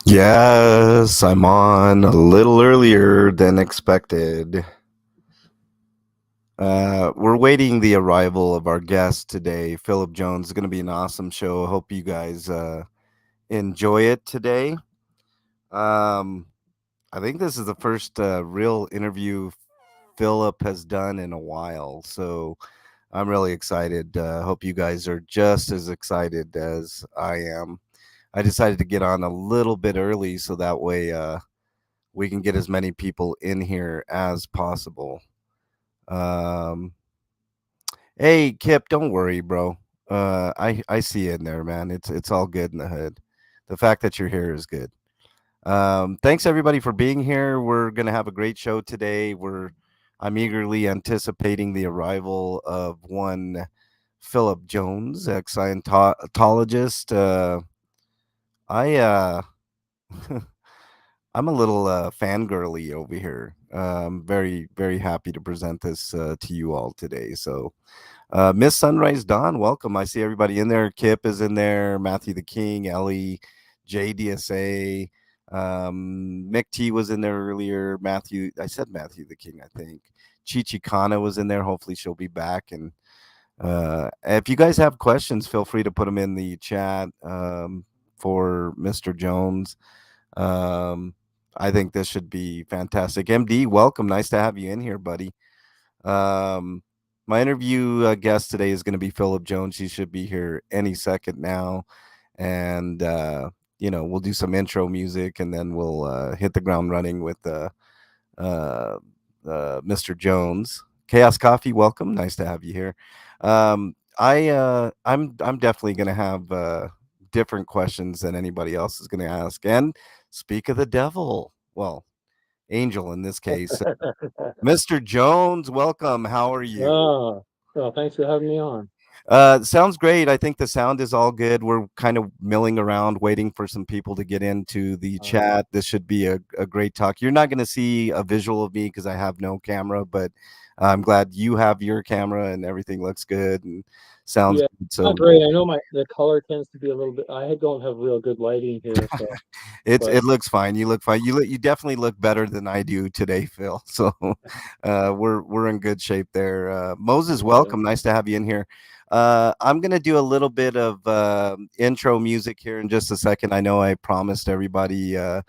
Yes, I'm on a little earlier than expected. We're waiting the arrival of our guest today, Philip Jones. It's going to be an awesome show. I hope you guys enjoy it today. Um, I think this is the first real interview Philip has done in a while, so I'm really excited. Hope you guys are just as excited as I am. I decided to get on a little bit early so that way we can get as many people in here as possible. Um, hey, Kip, don't worry, bro. I see you in there, man. It's all good in the hood. The fact that you're here is good. Thanks everybody for being here. We're gonna have a great show today. I'm eagerly anticipating the arrival of one Philip Jones, ex Scientologist. I I'm a little fangirly over here. I'm very, very happy to present this to you all today. So, Miss Sunrise Dawn, welcome. I see everybody in there. Kip is in there. Matthew the King, Ellie, JDSA, Mick T was in there earlier. I said Matthew the King, I think. Chichi Kana was in there. Hopefully, she'll be back. And if you guys have questions, feel free to put them in the chat for Mr. Jones. Um, I think this should be fantastic. MD, welcome. Nice to have you in here, buddy. Um, my interview guest today is going to be Philip Jones. He should be here any second now. And, we'll do some intro music and then we'll hit the ground running with uh, Mr. Jones. Chaos Coffee, welcome. Nice to have you here. I'm definitely going to have different questions than anybody else is going to ask. And speak of the devil, well, angel in this case, Mr. Jones, welcome. How are you? Oh, well, thanks for having me on. Sounds great. I think the sound is all good. We're kind of milling around, waiting for some people to get into the chat. This should be a great talk. You're not going to see a visual of me because I have no camera, but I'm glad you have your camera and everything looks good and sounds Yeah, good. So not great. I know the color tends to be a little bit. I don't have real good lighting here, so but it looks fine. You look fine. You definitely look better than I do today, Phil. So we're in good shape there. Moses, welcome. Nice to have you in here. I'm gonna do a little bit of intro music here in just a second. I know I promised everybody the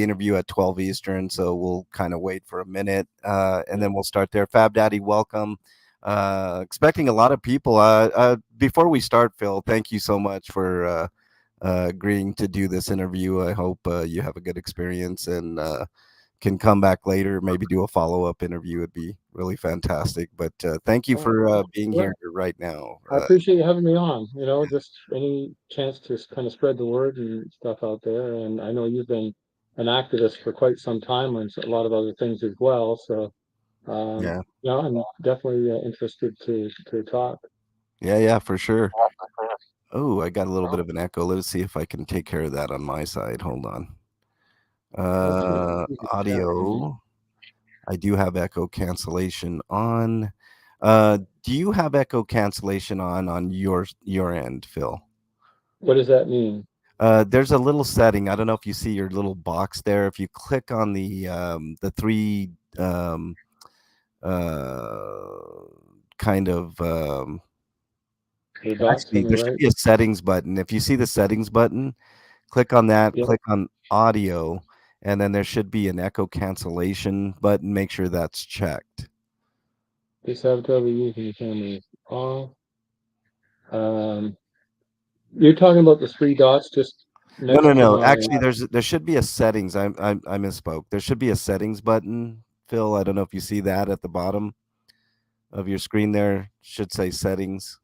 interview at 12 Eastern, so we'll kind of wait for a minute and then we'll start there. Fab Daddy, welcome. Expecting a lot of people. Before we start, Phil, thank you so much for agreeing to do this interview. I hope you have a good experience and can come back later, maybe do a follow-up interview. It'd be really fantastic. But thank you for being yeah, here right now. I appreciate you having me on. Just any chance to kind of spread the word and stuff out there. And I know you've been an activist for quite some time and a lot of other things as well. So, Yeah, I'm definitely interested to talk. yeah, for sure. Oh, I got a little bit of an echo. Let's see if I can take care of that on my side. Hold on. Let's see if you can chat with me. Audio. I do have echo cancellation on. Do you have echo cancellation on your end, Phil? What does that mean? There's a little setting. I don't know if you see your little box there. If you click on the three um, uh, kind of The dots actually on the there should right? be a settings button. If you see the settings button, click on that. Yeah. Click on audio, and then there should be an echo cancellation button. Make sure that's checked. This avatar using camera is off. Um, you're talking about the three dots just No, no, next to no. my. Actually, there should be a settings. I misspoke. There should be a settings button, Phil. I don't know if you see that at the bottom of your screen there. Should say settings.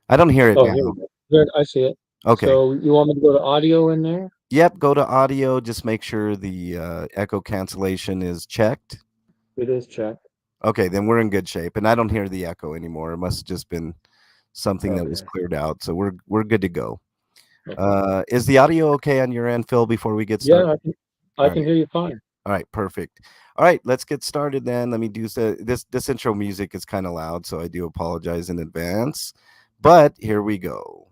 I don't hear it Oh, here now. we go. There, I see it. Okay. So you want me to go to audio in there? Yep. Go to audio. Just make sure the echo cancellation is checked. It is checked. Okay, then we're in good shape. And I don't hear the echo anymore. It must have just been something that was Okay. cleared out. So we're good to go. Okay. Is the audio okay on your end, Phil? Before we get started. Yeah, I All can right. hear you fine. All right, perfect. All right, let's get started then. Let me do this intro music is kind of loud, so I do apologize in advance. But here we go.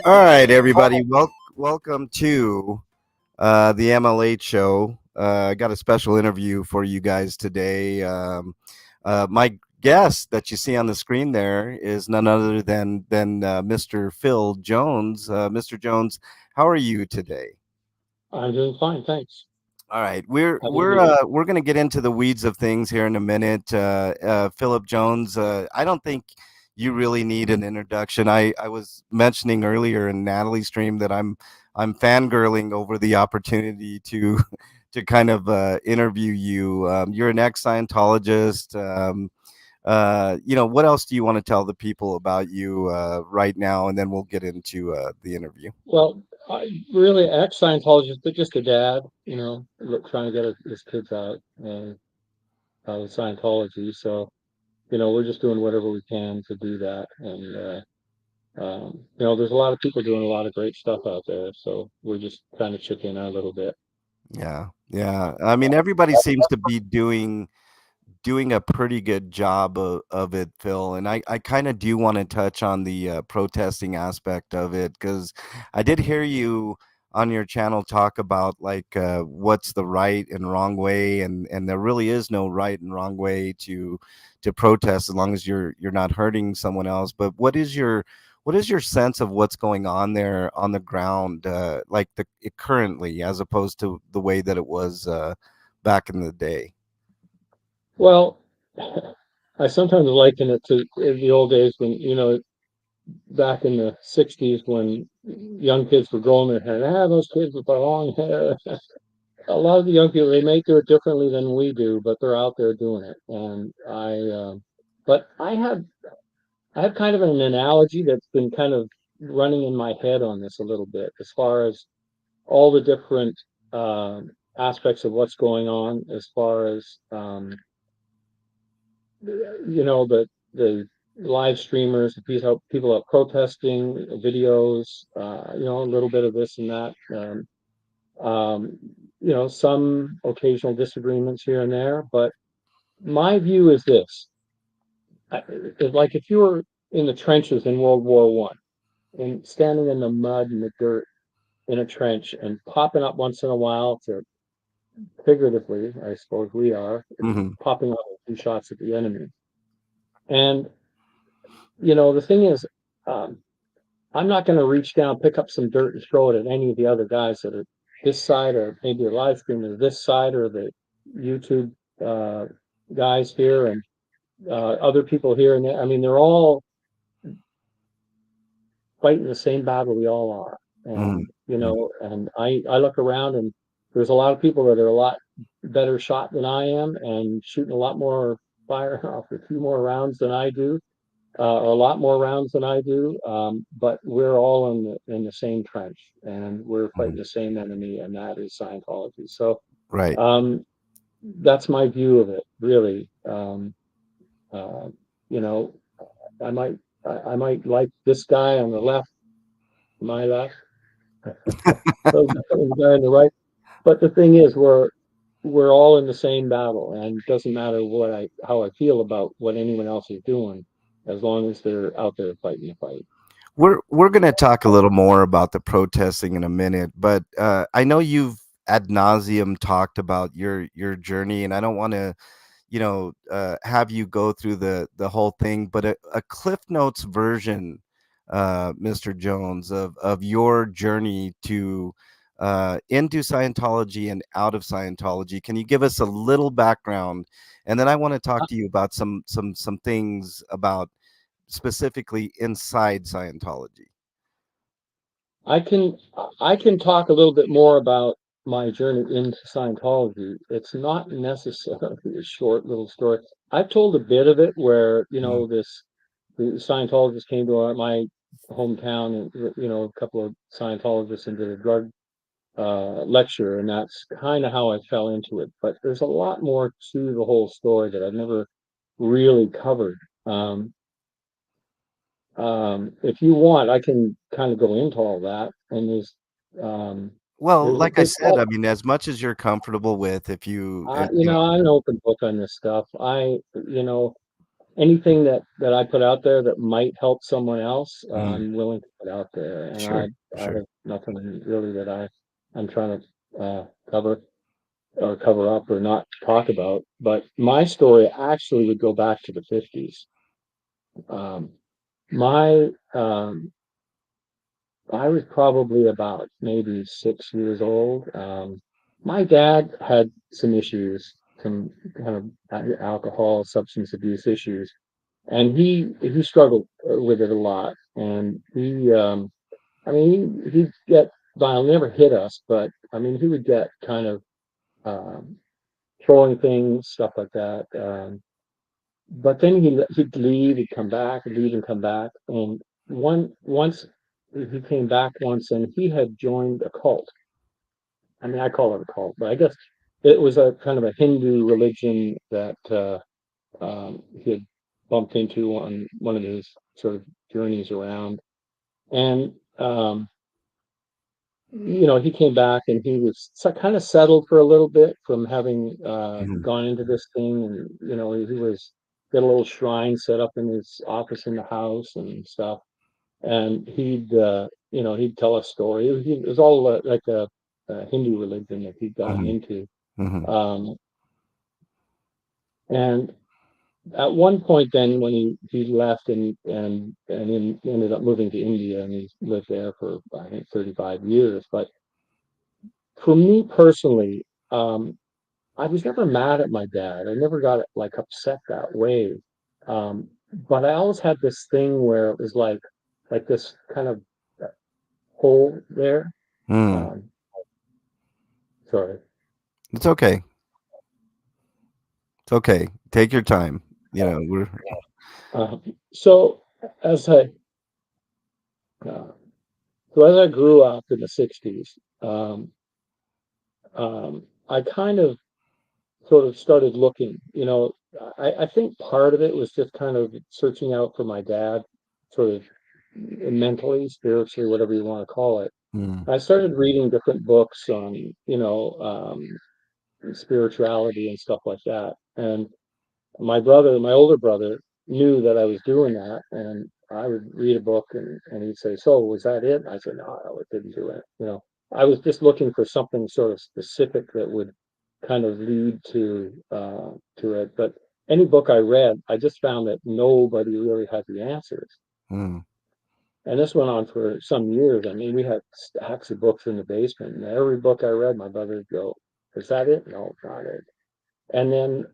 All right, everybody. Welcome to the MLH show. I got a special interview for you guys today. My guest that you see on the screen there is none other than Mr. Phil Jones. Mr. Jones, how are you today? I'm doing fine, thanks. All right, How do you? we're gonna get into the weeds of things here in a minute. Philip Jones, I don't think you really need an introduction. I was mentioning earlier in Natalie's stream that I'm fangirling over the opportunity to to kind of interview you. You're an ex Scientologist. What else do you want to tell the people about you right now, and then we'll get into the interview. Well, I really ex-Scientologist, but just a dad, trying to get his kids out of Scientology. So, we're just doing whatever we can to do that. And, there's a lot of people doing a lot of great stuff out there. So we're just trying to chip in a little bit. Yeah, yeah. I mean, everybody seems to be doing a pretty good job of it, Phil. And I kind of do want to touch on the protesting aspect of it because I did hear you on your channel talk about like what's the right and wrong way, and there really is no right and wrong way to protest as long as you're not hurting someone else. But what is your sense of what's going on there on the ground, like currently, as opposed to the way that it was back in the day? Well, I sometimes liken it to the old days when, back in the 60s when young kids were growing their hair. Those kids with the long hair. A lot of the young people, they may do it differently than we do, but they're out there doing it. And but I have kind of an analogy that's been kind of running in my head on this a little bit, as far as all the different aspects of what's going on, as far as the live streamers, the people out protesting, videos, a little bit of this and that. Um, some occasional disagreements here and there, but my view is this: like if you were in the trenches in World War I and standing in the mud and the dirt in a trench and popping up once in a while to, figuratively, I suppose we are, Hmm. popping up a few shots at the enemy. And the thing is, um, I'm not going to reach down, pick up some dirt, and throw it at any of the other guys that are this side, or maybe a live streamer this side, or the YouTube uh, guys here, and other people here and there. I mean, they're all fighting the same battle we all are. Hmm. And and I look around, and there's a lot of people that are a lot better shot than I am, and shooting a lot more fire off a few more rounds than I do, or a lot more rounds than I do. But we're all in the same trench, and we're fighting Hmm. the same enemy, and that is Scientology. So Right. um, that's my view of it, really. Uh, you know, I might I might like this guy on the left, my left, the guy on the right. But the thing is, we're all in the same battle, and it doesn't matter how I feel about what anyone else is doing, as long as they're out there fighting the fight. We're going to talk a little more about the protesting in a minute, but I know you've ad nauseum talked about your journey, and I don't want to, have you go through the whole thing, but a Cliff Notes version, Mr. Jones, of your journey to into Scientology and out of Scientology. Can you give us a little background, and then I want to talk to you about some things about specifically inside Scientology. I can I can talk a little bit more about my journey into Scientology. It's not necessarily a short little story. I've told a bit of it where, Mhm. the Scientologist came to my hometown, and a couple of Scientologists, and did a drug lecture, and that's kind of how I fell into it. But there's a lot more to the whole story that I've never really covered. Um, if you want, I can kind of go into all that. And um, Well, there's a like I big, said, I mean, as much as you're comfortable with, if you, I'm an open book on this stuff. You know, anything that I put out there that might help someone else, Mm. I'm willing to put out there, and Sure, I sure. have nothing really that I'm trying to cover or cover up or not talk about. But my story actually would go back to the 50s. Um, my I was probably about maybe 6 years old. My dad had some issues, some kind of alcohol, substance abuse issues, and he struggled with it a lot. And I mean, he'd get violent, never hit us, but I mean, he would get kind of um, throwing things, stuff like that. But then he'd leave, he'd come back, he'd leave and come back. And once he came back once, and he had joined a cult. I mean, I call it a cult, but I guess it was a kind of a Hindu religion that he had bumped into on one of his sort of journeys around. And he came back and he was kind of settled for a little bit from having Mhm, gone into this thing. And, he was got a little shrine set up in his office in the house and stuff. And he'd tell a story. It was all like a Hindu religion that he'd gotten mhm, into. mhm, Um, and at one point, then when he left he ended up moving to India and he lived there for I think 35 years. But for me personally, I was never mad at my dad. I never got like upset that way. But I always had this thing where it was like this kind of hole there. mm. Um, sorry. It's okay. It's okay. Take your time. You know, we're Uh, so as I uh, so as I grew up in the '60s, I kind of sort of started looking. I think part of it was just kind of searching out for my dad, sort of mentally, spiritually, whatever you want to call it. mm, I started reading different books on, spirituality and stuff like that. And my older brother, knew that I was doing that, and I would read a book, and he'd say, "So was that it?" I said, "No, it didn't do it." I was just looking for something sort of specific that would kind of lead to it. But any book I read, I just found that nobody really had the answers. mm. And this went on for some years. I mean, we had stacks of books in the basement, and every book I read, my brother would go, "Is that it?" "No, it's not it." And then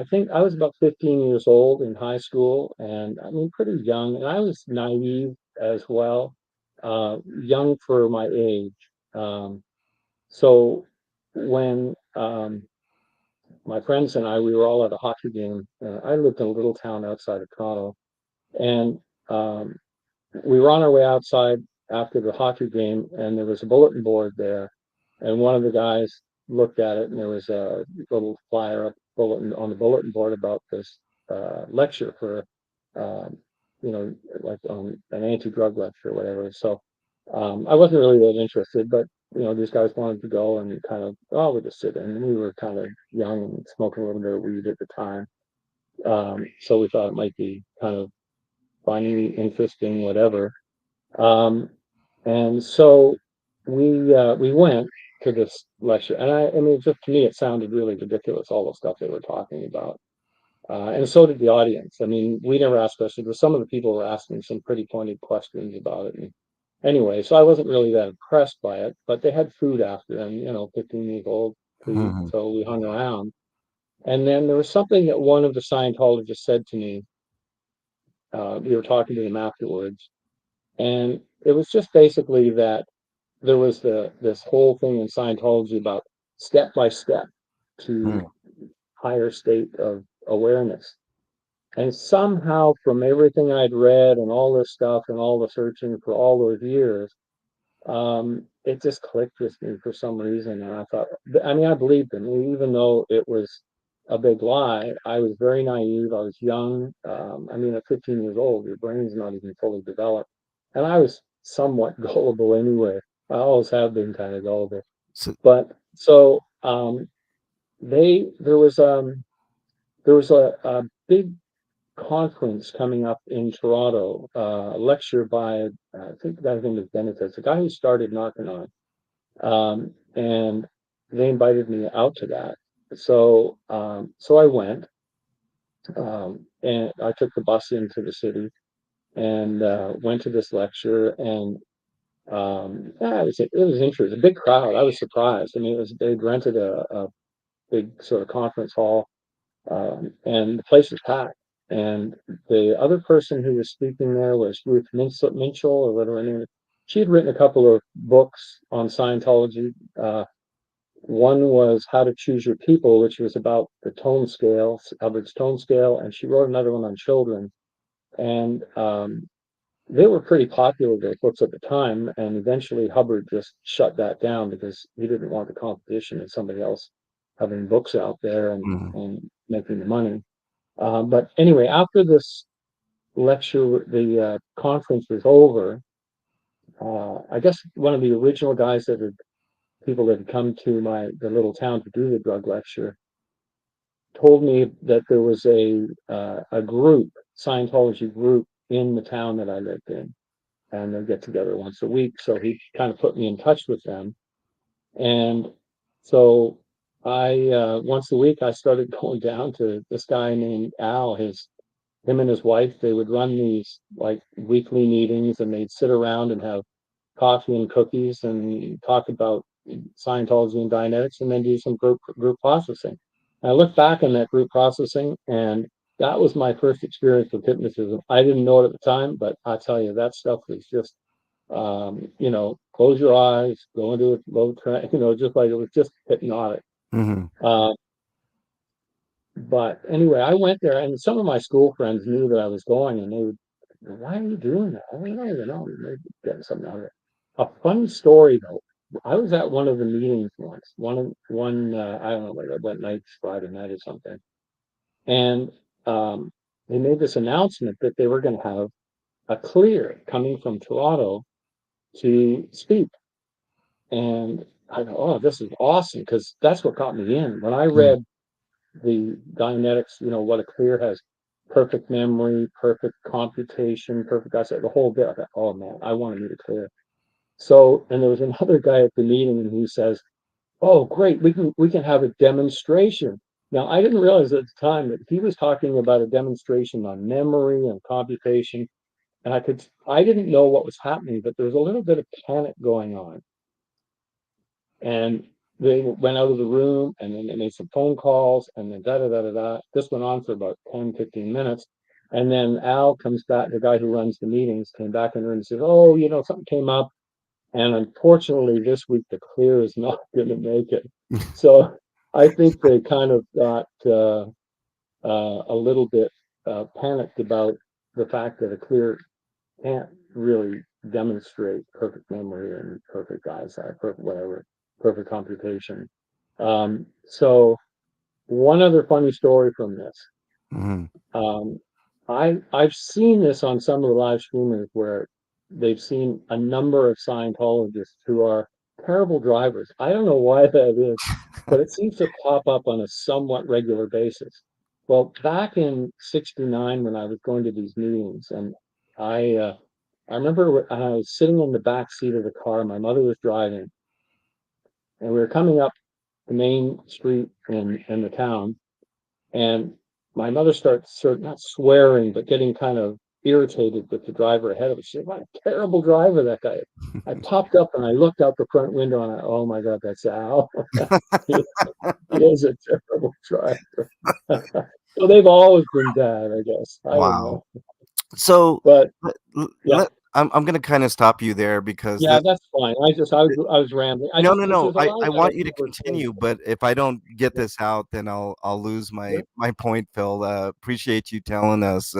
I think I was about 15 years old in high school, and I mean, pretty young, and I was naive as well, young for my age. So when my friends and I, we were all at a hockey game. I lived in a little town outside of Toronto, and um, we were on our way outside after the hockey game, and there was a bulletin board there, and one of the guys looked at it, and there was a little flyer up bulletin on the bulletin board about this lecture for, um, like on an anti-drug lecture or whatever. So I wasn't really that interested, but these guys wanted to go and kind of, oh, we'll just sit in. And we were kind of young and smoking a little bit of weed at the time, so we thought it might be kind of funny, interesting, whatever. Um, and so we went to this lecture, and I mean, just to me, it sounded really ridiculous, all the stuff they were talking about. And so did the audience. I mean, we never asked questions, but some of the people were asking some pretty pointed questions about it. And anyway, so I wasn't really that impressed by it, but they had food after, and 15 years old to eat, Mhm, so we hung around. And then there was something that one of the Scientologists said to me. We were talking to him afterwards, and it was just basically that there was this whole thing in Scientology about step by step to mm, higher state of awareness. And somehow, from everything I'd read and all this stuff and all the searching for all those years, it just clicked with me for some reason. And I thought, I mean, I believed him, even though it was a big lie. I was very naive. I was young. I mean, at 15 years old, your brain's not even fully developed. And I was somewhat gullible anyway. I always have been kind of gullible. so But so they there was a big conference coming up in Toronto, a lecture by, I think the guy's name is Benitez, the guy who started Narconon. And they invited me out to that. So I went, and I took the bus into the city and went to this lecture. And yeah, it was interesting. A big crowd. I was surprised. I mean, they'd rented a big sort of conference hall, and the place was packed. And the other person who was speaking there was Ruth Minchell, or whatever her name is. She had written a couple of books on Scientology. One was How to Choose Your People, which was about the tone scale, Hubbard's tone scale, and she wrote another one on children. And they were pretty popular, those books at the time. And eventually Hubbard just shut that down because he didn't want the competition of somebody else having books out there Mhm. and making the money. But anyway, after this lecture, the conference was over. I guess one of the original guys that had people that had come to the little town to do the drug lecture told me that there was a group, Scientology group in the town that I lived in, and they get together once a week. So he kind of put me in touch with them, and so I once a week I started going down to this guy named Al. Him and his wife, they would run these like weekly meetings, and they'd sit around and have coffee and cookies and talk about Scientology and Dianetics, and then do some group processing. And I look back on that group processing, and that was my first experience with hypnotism. I didn't know it at the time, but I tell you, that stuff was just, close your eyes, go into a low trance, just like it was just hypnotic. Mhm. Uh, but anyway, I went there, and some of my school friends knew that I was going, and they would, why are you doing that? I don't even know. Maybe getting something out of it. A funny story though. I was at one of the meetings once. I don't know, like I went nights, Friday night or something, and um, they made this announcement that they were going to have a clear coming from Toronto to speak, and I go, oh, this is awesome because that's what got me in. When I Mhm. read the Dianetics, what a clear has: perfect memory, perfect computation, perfect, I said the whole bit. I thought, oh man, I want to meet a clear. So, and there was another guy at the meeting, and he says, oh great, we can have a demonstration. Now I didn't realize at the time that he was talking about a demonstration on memory and computation, and I didn't know what was happening, but there was a little bit of panic going on. And they went out of the room, and then they made some phone calls, and then da da da da da. This went on for about 10, 15 minutes. And then Al comes back, the guy who runs the meetings, came back in the room and says, oh, something came up. And unfortunately, this week, the clear is not going to make it. So I think they kind of got a little bit panicked about the fact that a clear can't really demonstrate perfect memory and perfect eyesight, perfect whatever, perfect computation. So one other funny story from this. Mhm. Um, I've seen this on some of the live streamers where they've seen a number of Scientologists who are terrible drivers. I don't know why that is, but it seems to pop up on a somewhat regular basis. Well, back in '69, when I was going to these meetings, and I uh, I remember I was sitting in the back seat of the car. My mother was driving, and we were coming up the main street in the town, and my mother starts sort of not swearing, but getting kind of irritated with the driver ahead of us. She said, what a terrible driver that guy is. I popped up and I looked out the front window, and oh my God, that's Al. he, he is a terrible driver. So they've always been bad, I guess. I don't Wow. know. So But let, yeah, I'm gonna kind of stop you there because yeah, that's fine. I was rambling. no, no, Because no. there's a lot I of that want I've you to never explained. continue, but if I don't get Yeah, this out, then I'll lose my yeah, my point, Phil. Appreciate you telling us,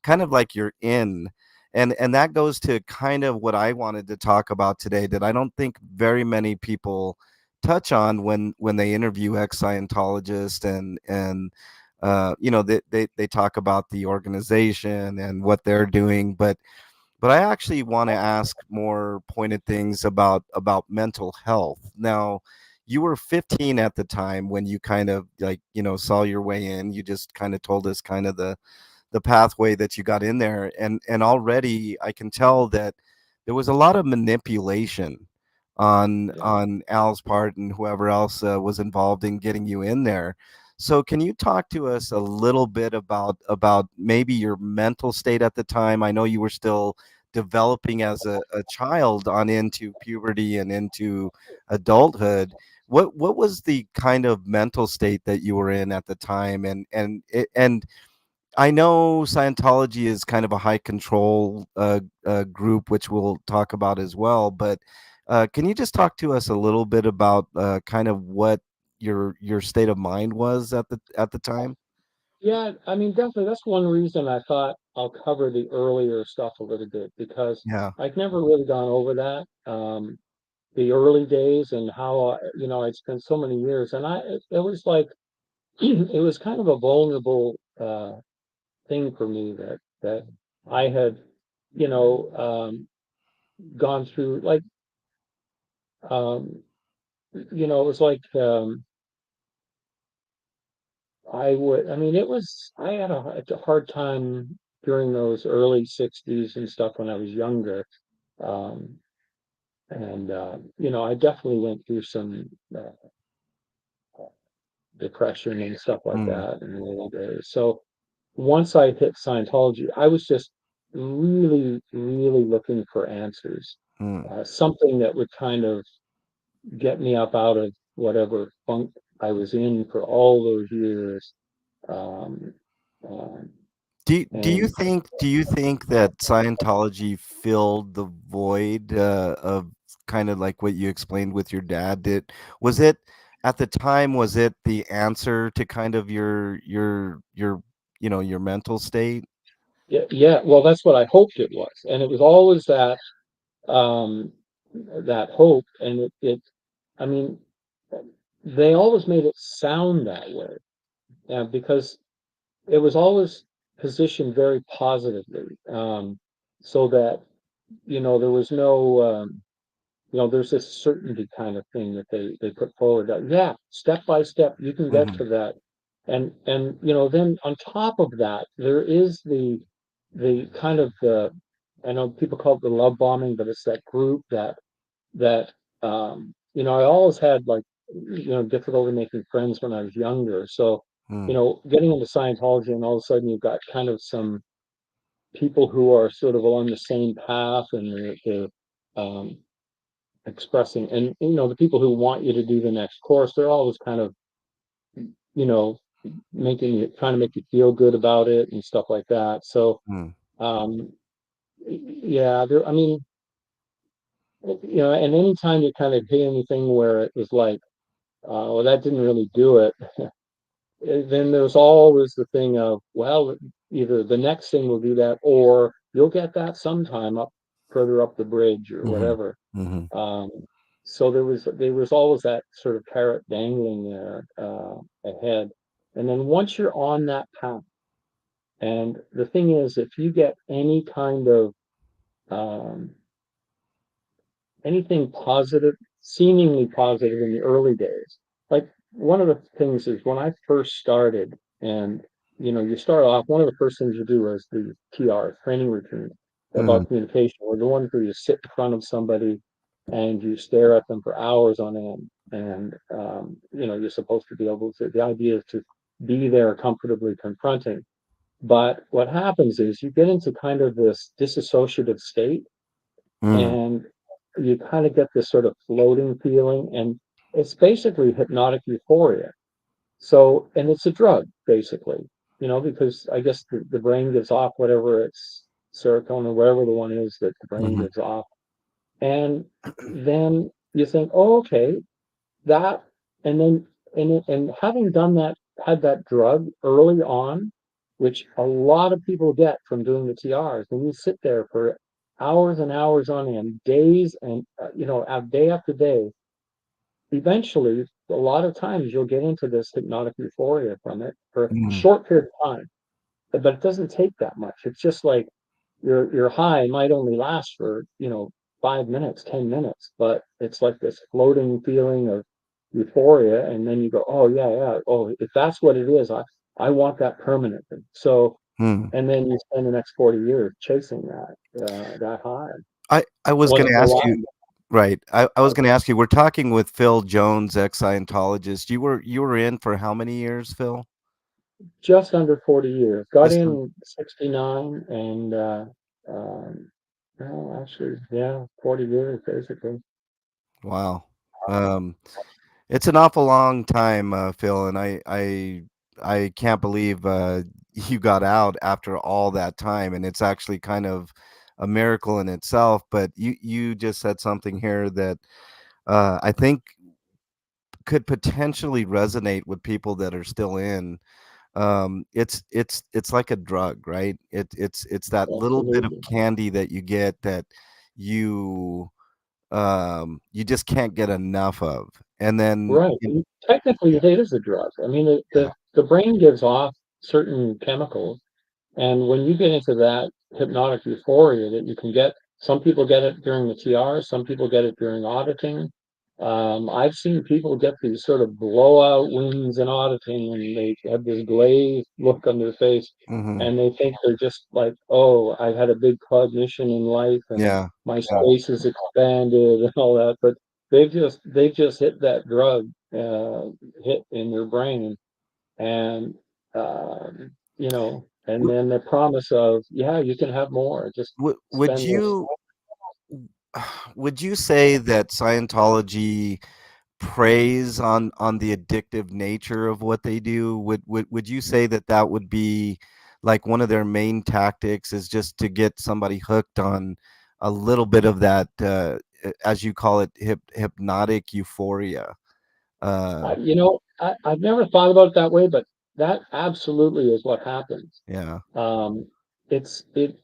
kind of like you're in, and that goes to kind of what I wanted to talk about today. That I don't think very many people touch on when they interview ex-Scientologists and they talk about the organization and what they're doing, but I actually want to ask more pointed things about mental health. Now, you were 15 at the time when you kind of like, saw your way in. You just kind of told us kind of the the pathway that you got in there, and already I can tell that there was a lot of manipulation Yeah. on Al's part and whoever else was involved in getting you in there. So can you talk to us a little bit about maybe your mental state at the time? I know you were still developing as a child on into puberty and into adulthood. What was the kind of mental state that you were in at the time? And I know Scientology is kind of a high control group, which we'll talk about as well. But can you just talk to us a little bit about kind of what your state of mind was at the time? Yeah, I mean, definitely. That's one reason I thought I'll cover the earlier stuff a little bit because Yeah. I've never really gone over that. The early days and how, I'd spent so many years, and it was like, it was kind of a vulnerable thing for me that I had, you know, gone through. Like, um, it was like, I mean, I had a hard time during those early 60s and stuff when I was younger. Um, and, I definitely went through some depression and stuff like Mm, that in the early days. So once I hit Scientology, I was just really, really looking for answers, mm, something that would kind of get me up out of whatever funk I was in for all those years. Um, um, and do you think that Scientology filled the void of kind of like what you explained with your dad? Did was it at the time, was it the answer to kind of your your mental state? yeah, yeah, well, that's what I hoped it was, and it was always um, that hope, and I mean, they always made it sound that way, because it was always positioned very positively, so that there was no, there's this certainty kind of thing that they put forward that, yeah, step by step you can get Mhm, to that, and then on top of that there is the kind of the, I know people call it the love bombing, but it's that group that I always had, like, difficulty making friends when I was younger. So, mm, getting into Scientology and all of a sudden you've got kind of some people who are sort of along the same path, and they're expressing, and the people who want you to do the next course, they're always kind of, you know, trying to make you feel good about it and stuff like that. So, mm, um, yeah, I mean, and anytime you kind of hit anything where it was like, well, that didn't really do it, then there's always the thing of, well, either the next thing will do that, or you'll get that sometime up further up the bridge or mhm, whatever. mhm, Um, so there was always that sort of carrot dangling there, ahead. And then once you're on that path, and the thing is, if you get any kind of, um, anything positive, seemingly positive in the early days. Like, one of the things is when I first started, and you start off, one of the first things you do is the TR training routine mm, about communication, or the one where you sit in front of somebody and you stare at them for hours on end, and you're supposed to be able to. The idea is to be there comfortably confronting. But what happens is you get into kind of this disassociative state, mm, and you kind of get this sort of floating feeling, and it's basically hypnotic euphoria. So, and it's a drug basically, because I guess the brain gives off whatever it's serotonin, whatever the one is that the brain mhm, gives off, and then you think, oh, okay, that, and then, and having done that, had that drug early on, which a lot of people get from doing the TRs, when you sit there for hours and hours on end, days, and day after day, eventually, a lot of times you'll get into this hypnotic euphoria from it for a mm, short period of time, but it doesn't take that much. It's just like your high might only last for 5 minutes, 10 minutes, but it's like this floating feeling of euphoria, and then you go, oh yeah, yeah, oh, if that's what it is, I want that permanently. So Hmm. and then you spend the next 40 years chasing that high. I was Well, gonna the ask you line right. I was gonna ask you, we're talking with Phil Jones, ex-Scientologist. You were in for how many years, Phil? just under 40 years. Got Just in 69 and no, actually, yeah, 40 years basically. wow. Um, it's an awful long time, Phil, and I can't believe you got out after all that time, and it's actually kind of a miracle in itself. But you just said something here that I think could potentially resonate with people that are still in. It's like a drug, right? It's that little bit of Absolutely. candy that you get that you you just can't get enough of. And then Right. And technically, yeah, it is a drug. I mean, yeah. the brain gives off certain chemicals. And when you get into that hypnotic euphoria that you can get, some people get it during the TR, some people get it during auditing. I've seen people get these sort of blowout wins in auditing, and they have this glazed look on their face, Mhm. and they think they're just like, oh, I've had a big cognition in life, and Yeah. my Yeah. space is expanded and all that. But they've just hit that drug hit in their brain, and and Would then the promise of, yeah, you can have more, just would spend this. you would you say that Scientology preys on the addictive nature of what they do? Would you say that that would be like one of their main tactics is just to get somebody hooked on a little bit of that, as you call it, hypnotic euphoria? Uh, I've never thought about it that way, but that absolutely is what happens. yeah. um, it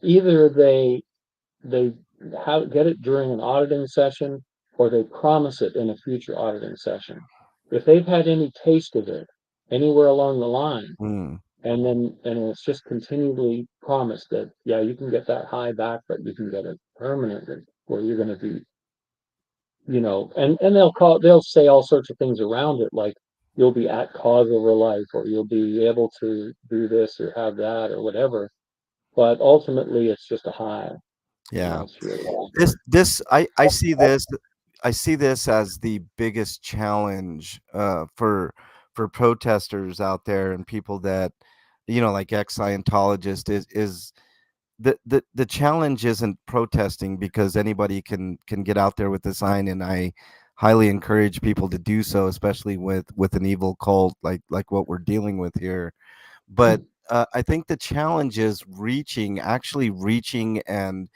either they get it during an auditing session, or they promise it in a future auditing session. If they've had any taste of it anywhere along the line, Mm, and it's just continually promised that, yeah, you can get that high back, but you can get it permanently, where you're going to be, and they'll say all sorts of things around it, like you'll be at cause over life, or you'll be able to do this or have that or whatever. But ultimately, it's just a high. yeah. It's really. I see this as the biggest challenge for protesters out there and people that like ex-Scientologist is the challenge isn't protesting because anybody can get out there with a sign, and I highly encourage people to do so, especially with an evil cult like what we're dealing with here. But I think the challenge is actually reaching and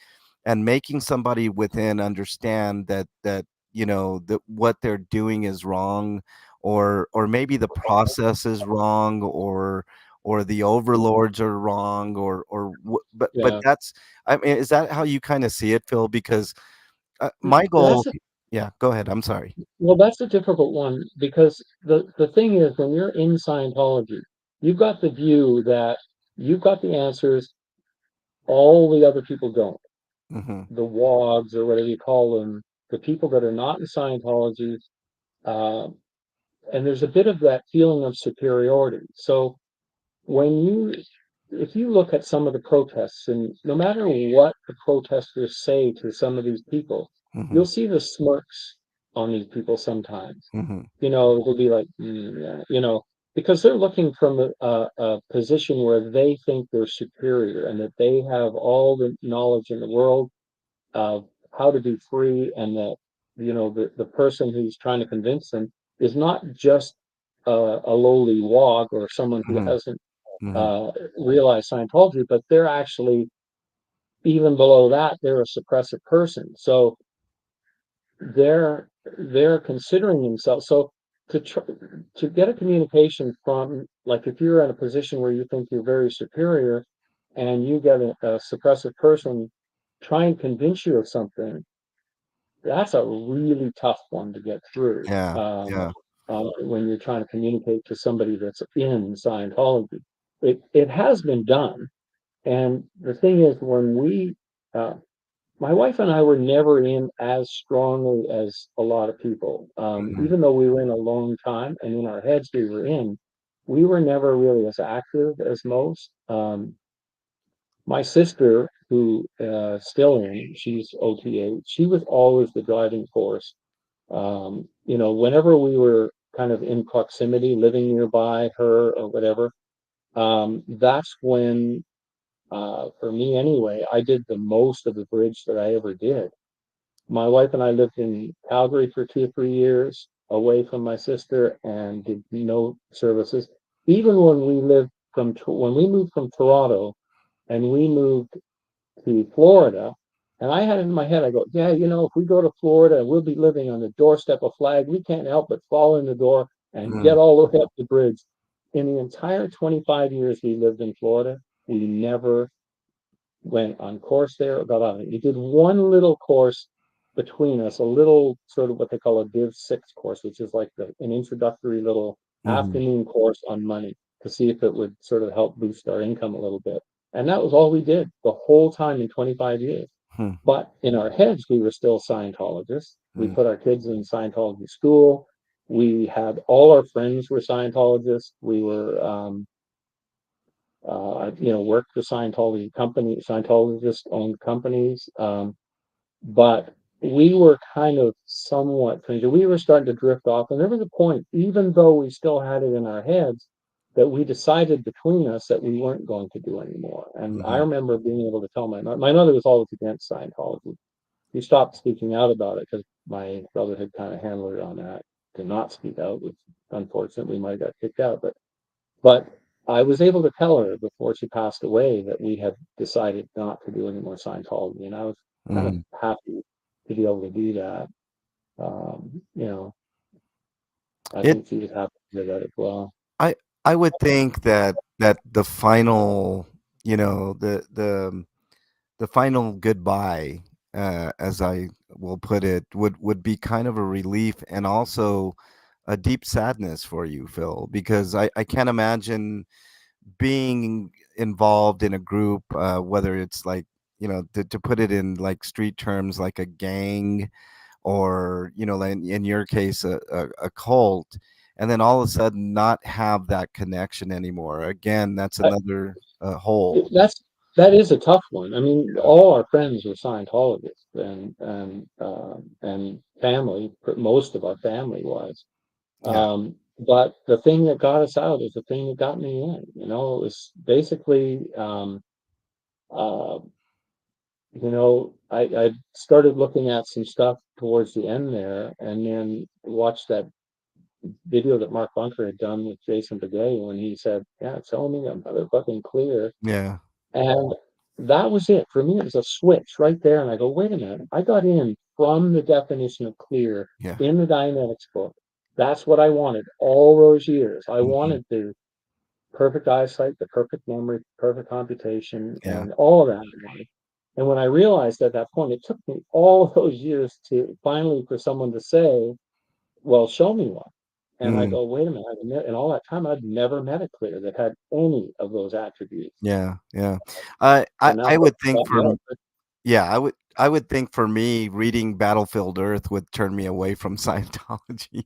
making somebody within understand that that what they're doing is wrong, or maybe the process is wrong, or the overlords are wrong, but Yeah. that's, I mean, is that how you kind of see it, Phil? Because my That's goal, yeah, go ahead. I'm sorry. Well, that's a difficult one, because the thing is, when you're in Scientology, you've got the view that you've got the answers, all the other people don't. Hmm. The wogs, or whatever you call them, the people that are not in Scientology, uh, and there's a bit of that feeling of superiority. So when you if you look at some of the protests, and no matter what the protesters say to some of these people, Hmm. you'll see the smirks on these people sometimes. Hmm. They'll be like, yeah, because they're looking from a position where they think they're superior, and that they have all the knowledge in the world of how to be free, and that, the person who's trying to convince them is not just a lowly wog, or someone who Hmm. hasn't Hmm. uh, realized Scientology, but they're actually, even below that, they're a suppressive person. So they're considering themselves. So to try, to get a communication from, like, if you're in a position where you think you're very superior, and you get a suppressive person try and convince you of something, that's a really tough one to get through. Yeah. Yeah. When you're trying to communicate to somebody that's in Scientology, it has been done. And the thing is, uh, my wife and I were never in as strongly as a lot of people. Hmm. Even though we were in a long time, and in our heads we were never really as active as most. My sister, who still in, she's OT8. She was always the driving force. Whenever we were kind of in proximity, living nearby her or whatever, that's when, for me anyway, I did the most of the bridge that I ever did. My wife and I lived in Calgary for 2 or 3 years away from my sister and did no services. Even when we moved from Toronto and we moved to Florida, and I had it in my head, I go, yeah, if we go to Florida, we'll be living on the doorstep of Flag. We can't help but fall in the door and Mm, get all the way up the bridge. In the entire 25 years we lived in Florida, we never went on course there, got on it. You did one little course between us, a little sort of what they call a Div 6 course, which is like an introductory little mhm, afternoon course on money to see if it would sort of help boost our income a little bit. And that was all we did the whole time in 25 years. hmm, But in our heads, we were still Scientologists. We mm, put our kids in Scientology school. We had all our friends were Scientologists. We were worked for Scientologist owned companies. But we were kind of somewhat cringy. We were starting to drift off. And there was a point, even though we still had it in our heads, that we decided between us that we weren't going to do anymore. And I mhm, remember being able to tell my mother was always against Scientology. She stopped speaking out about it because my brother had kind of handled her on that to not speak out, which unfortunately we might have got kicked out. But I was able to tell her before she passed away that we had decided not to do any more Scientology, and I was kind of mhm. happy to be able to do that. Um, you know, I It think she was happy to hear that as well. I I would think that the final, the final goodbye, as I will put it, would be kind of a relief and also a deep sadness for you, Phil, because I can't imagine being involved in a group, whether it's like, to put it in like street terms, like a gang, or like in your case a cult, and then all of a sudden not have that connection anymore. Again, that's I, another hole. that is a tough one. I mean, all our friends were Scientologists, and family. Most of our family was. Yeah. But the thing that got us out is the thing that got me in. It was basically, uh, I started looking at some stuff towards the end there, and then watched that video that Mark Bunker had done with Jason Begay when he said, "Yeah, tell me I'm motherfucking clear." Yeah. And that was it for me. It was a switch right there, and I go, "Wait a minute! I got in from the definition of clear Yeah. in the Dianetics book. That's what I wanted all those years. I Mhm. wanted the perfect eyesight, the perfect memory, perfect computation, Yeah. and all of that in life. And when I realized at that point, it took me all those years to finally for someone to say, "Well, show me one." And I Mm. go, "Wait a minute!" In all that time, I'd never met a clear that had any of those attributes. Yeah. Yeah. I And would think got me out. yeah, I would think for me, reading Battlefield Earth would turn me away from Scientology,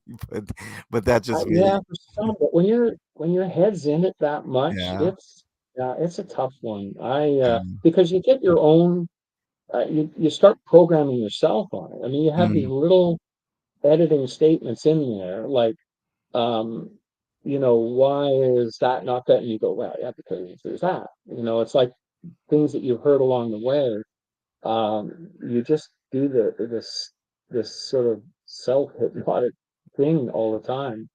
but that's just Yeah, me. for some, but when your head's in it that much, Yeah. it's a tough one. Yeah. Because you get your own, you start programming yourself on it. I mean, you have these Mm. little editing statements in there, like, um, why is that not that? And you go, well, yeah, because there's that. It's like things that you've heard along the way. You just do this sort of self hypnotic thing all the time.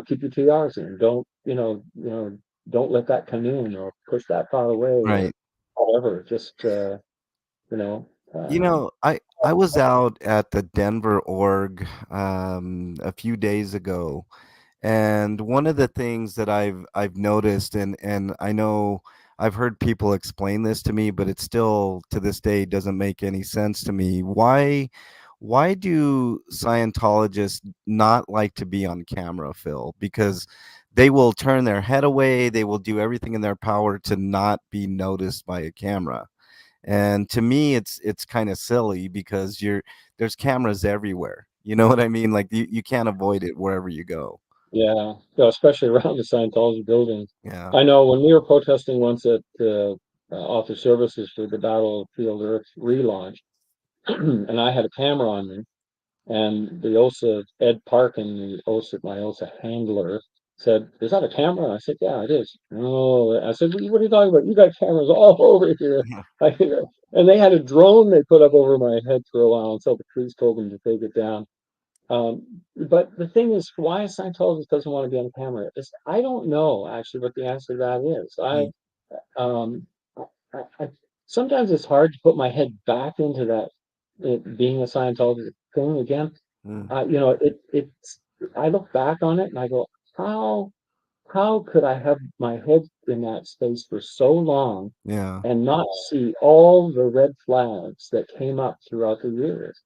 Keep your 2 hours in. Don't let that come in or push that thought away or Right. whatever. Just you know, um, I was out at the Denver org a few days ago, and one of the things that I've noticed, and I know I've heard people explain this to me, but it still to this day doesn't make any sense to me. Why do Scientologists not like to be on camera, Phil? Because they will turn their head away, they will do everything in their power to not be noticed by a camera. And to me, it's kind of silly because there's cameras everywhere. You know what I mean? Like you can't avoid it wherever you go. yeah, especially around the Scientology buildings. Yeah. I know when we were protesting once at author services for the Battlefield Earth relaunch, and I had a camera on me. And the OSA, Ed Parkin, the OSA, my OSA handler, said, "Is that a camera?" I said, "Yeah, it is." "Oh," I said, "What are you talking about? You got cameras all over here." Yeah. I, and they had a drone they put up over my head for a while until the police told them to take it down. But the thing is, why a Scientologist doesn't want to be on camera is I don't know actually what the answer to that is. Mm, Um, I sometimes it's hard to put my head back into that being a Scientologist thing again. mm, It's I look back on it and I go, how how could I have my head in that space for so long yeah, and not see all the red flags that came up throughout the years?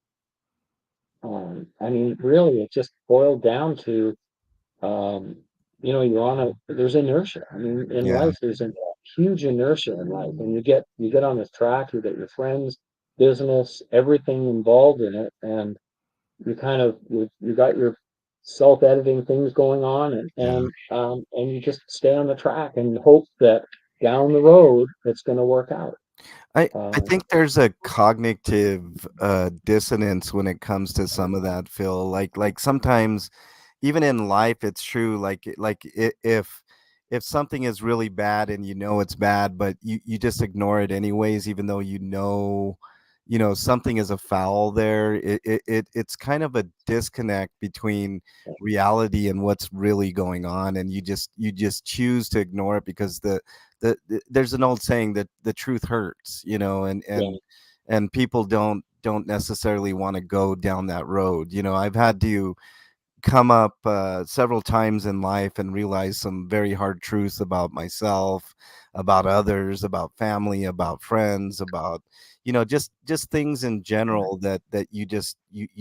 I mean, really, it just boiled down to um, you're on there's inertia. I mean, in yeah. life, there's a huge inertia in life, and you get on this track, you get your friends, business, everything involved in it, and you got your self-editing things going on, Yeah. and you just stay on the track and hope that down the road it's going to work out. I Um, think there's a cognitive dissonance when it comes to some of that, Phil. Like sometimes even in life it's true, if something is really bad and you know it's bad, but you just ignore it anyways, even though something is a foul there. It's kind of a disconnect between reality and what's really going on, and you just choose to ignore it because there's an old saying that the truth hurts, and yeah, and people don't necessarily want to go down that road. I've had to come up several times in life and realize some very hard truths about myself, about others, about family, about friends, about just things in general that you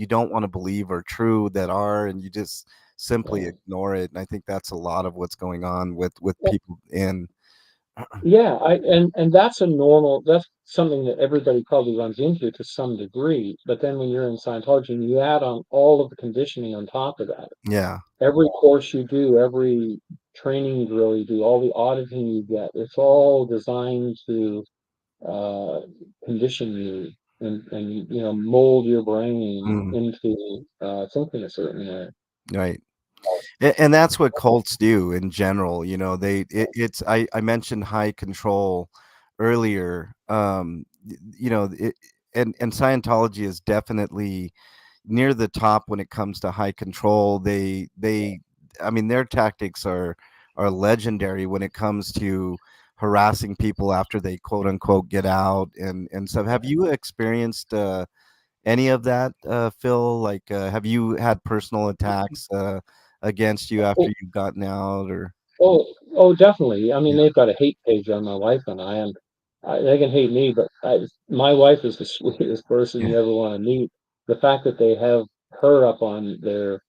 don't want to believe are true that are, and you just simply yeah. ignore it. And I think that's a lot of what's going on with people in. Yeah, and that's something that everybody probably runs into to some degree. But then when you're in Scientology and you add on all of the conditioning on top of that, Yeah. every course you do, every training drill you do, all the auditing you get, it's all designed to uh, condition you and mold your brain Mm, into thinking a certain way. right. And that's what cults do in general. I mentioned high control earlier. And Scientology is definitely near the top when it comes to high control. I mean, their tactics are legendary when it comes to harassing people after they quote unquote get out and stuff. Have you experienced any of that, Phil? Like, have you had personal attacks against you after Oh, you've gotten out, or oh, definitely. I mean, yeah, they've got a hate page on my wife and I, and they can hate me, but my wife is the sweetest person yeah, you ever want to meet. The fact that they have her up on their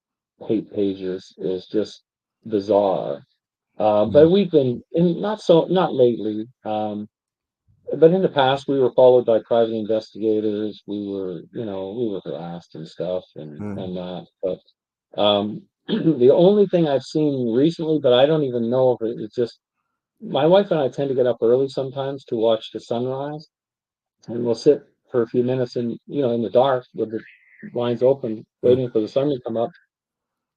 hate pages is just bizarre. mm, But we've been not lately. But in the past, we were followed by private investigators. We were harassed and stuff mm, and that. But the only thing I've seen recently, but I don't even know if it's just my wife and I tend to get up early sometimes to watch the sunrise, and we'll sit for a few minutes in the dark with the blinds open, mm, waiting for the sun to come up.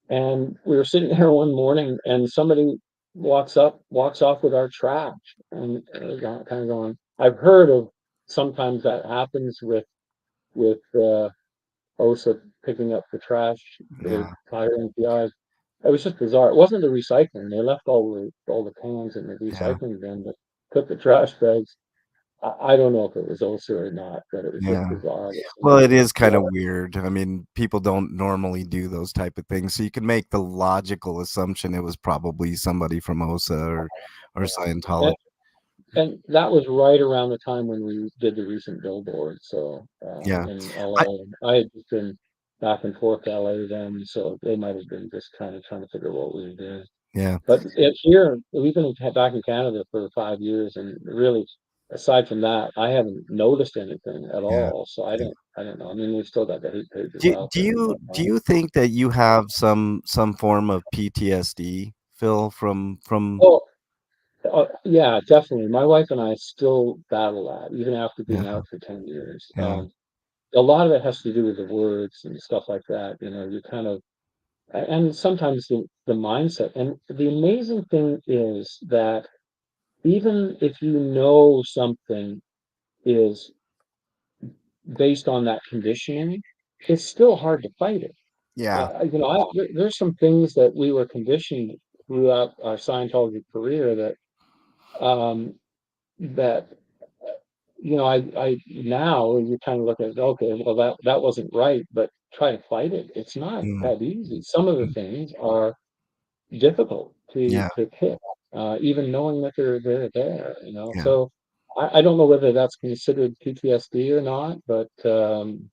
And we were sitting there one morning, and somebody walks off with our trash, and kind of going. I've heard of sometimes that happens with OSA picking up the trash that are yeah, higher MPIs. It was just bizarre. It wasn't the recycling. They left all the cans in the yeah, recycling bin, but took the trash bags. I don't know if it was OSA or not, but it was just yeah. bizarre that Well, somebody it would is kind walk. of weird. I mean, people don't normally do those type of things, so you can make the logical assumption it was probably somebody from OSA or Scientology. And, and that was right around the time when we did the recent billboard. So Yeah, in I LA, I had just been back and forth to LA then, so they might have been just kind of trying to figure out what we were doing. yeah, But here, we've been back in Canada for 5 years, and really, aside from that, I haven't noticed anything at yeah. all. So I don't know. I mean, we've still got the hate pages Do out do there and you do whatnot. you think that you have some form of PTSD, Phil, from Oh, Yeah, definitely. My wife and I still battle that, even after being Yeah, out for 10 years. yeah, A lot of it has to do with the words and stuff like that. You know, you kind of, and sometimes the mindset. And the amazing thing is that even if you know something is based on that conditioning, it's still hard to fight it. yeah. You know, there's some things that we were conditioned throughout our Scientology career um, that I now you kind of look at it, okay, well that wasn't right, but try to fight it. It's not Mm, that easy. Some of the mm, things are difficult yeah, to kick, even knowing that they're there. You know, yeah, so I don't know whether that's considered PTSD or not, but um,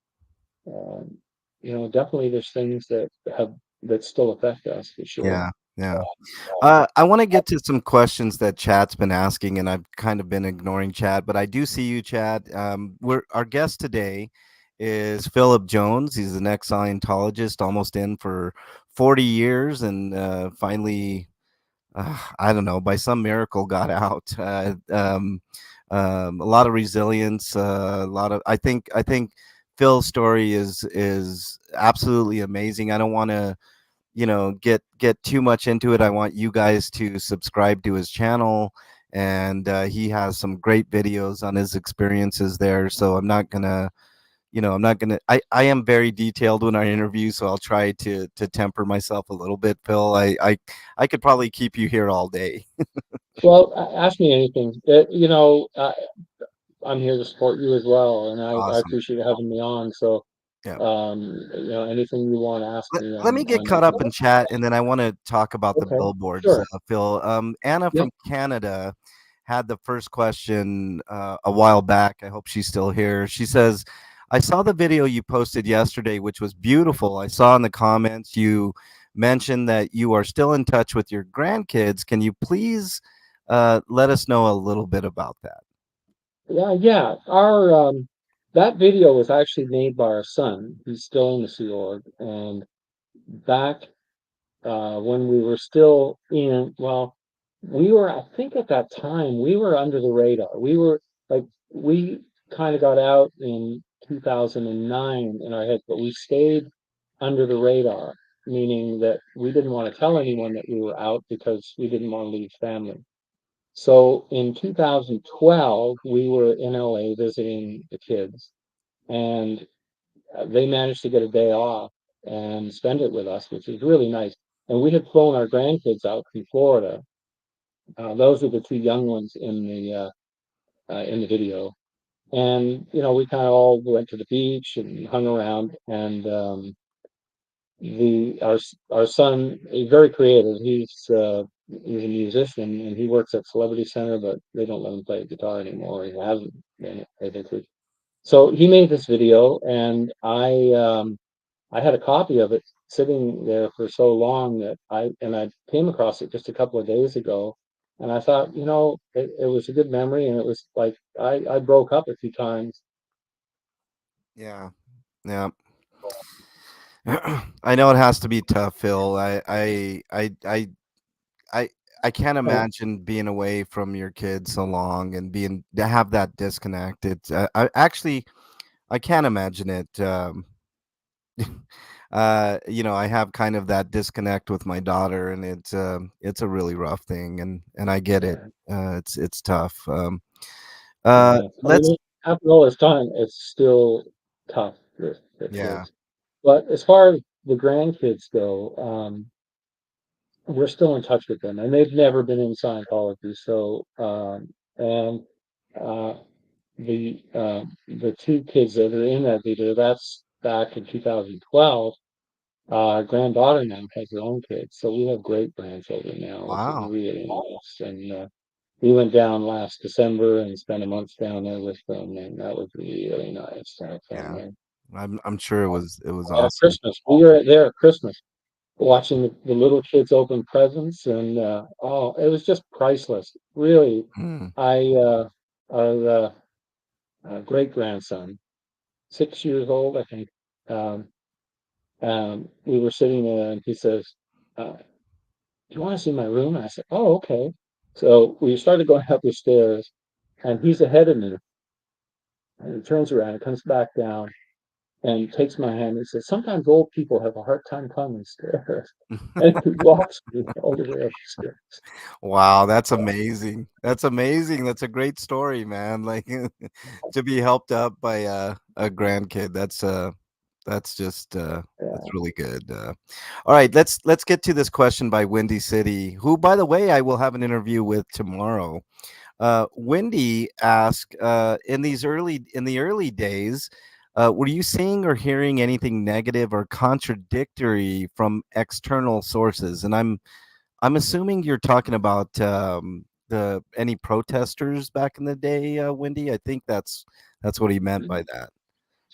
definitely there's things that still affect us for sure. yeah, yeah. I want to get to some questions that chat's been asking, and I've kind of been ignoring chat, but I do see you, chat. Our guest today is Philip Jones. He's an ex-Scientologist, almost in for 40 years, and finally, I don't know, by some miracle, got out. A lot of resilience, a lot of. I think Phil's story is absolutely amazing. I don't want to get too much into it. I want you guys to subscribe to his channel, and he has some great videos on his experiences there. So I'm not gonna. I am very detailed when I interview, so I'll try to temper myself a little bit, Phil. I could probably keep you here all day. Well, ask me anything. I'm here to support you as well, and I Awesome. appreciate having me on. So, Yeah. anything you want to ask me, Let me get I'm caught up in chat, and then I want to talk about the okay. billboards, Sure. Phil. Anna Yep. from Canada had the first question a while back. I hope she's still here. She says, I saw the video you posted yesterday, which was beautiful. I saw in the comments you mentioned that you are still in touch with your grandkids. Can you please let us know a little bit about that? Yeah, yeah. Our That video was actually made by our son. He's still in the Sea Org, and back when we were still we were, I think at that time, we were under the radar. We kind of got out in 2009 in our head, but we stayed under the radar, meaning that we didn't want to tell anyone that we were out because we didn't want to leave family. So in 2012, we were in LA visiting the kids, and they managed to get a day off and spend it with us, which was really nice. And we had flown our grandkids out from Florida. Those are the two young ones in the video. And we kind of all went to the beach and hung around. And the our son is very creative. He's a musician and he works at Celebrity Center, but they don't let him play guitar anymore. He hasn't been, I think. So he made this video, and I had a copy of it sitting there for so long that I came across it just a couple of days ago, and I thought, it was a good memory, and it was like I broke up a few times. Yeah. Yeah. I know it has to be tough, Phil. I I can't Oh, imagine being away from your kids so long and being to have that disconnect. I actually I can't imagine it. I have kind of that disconnect with my daughter, and it's a really rough thing, and I get it. yeah, It's tough. yeah. I Let's mean, after all this time, it's still tough for Yeah, kids. But as far as the grandkids go, we're still in touch with them, and they've never been in Scientology. So, and uh, the two kids that are in that video, that's back in 2012. Our granddaughter now has her own kids, so we have great grandchildren now, which is wow. really nice. And we went down last December and spent a month down there with them, and that was really nice to have them Yeah, there. I'm sure it was At awesome. Christmas, we were there at Christmas, watching the little kids open presents, and oh, it was just priceless. Really, Mm, I our great grandson, 6 years old, I think. Um, we were sitting there, and he says, "Do you want to see my room?" And I said, "Oh, okay." So we started going up the stairs, and he's ahead of me. And he turns around and comes back down and takes my hand and says, "Sometimes old people have a hard time climbing stairs." And he walks me all the way up the stairs. Wow, that's amazing. That's amazing. That's a great story, man. Like to be helped up by a grandkid. That's just that's Yeah. really good. All right, let's get to this question by Windy City, who, by the way, I will have an interview with tomorrow. Wendy asked, in the early days, were you seeing or hearing anything negative or contradictory from external sources? And I'm assuming you're talking about the any protesters back in the day, Wendy. I think that's what he meant by that.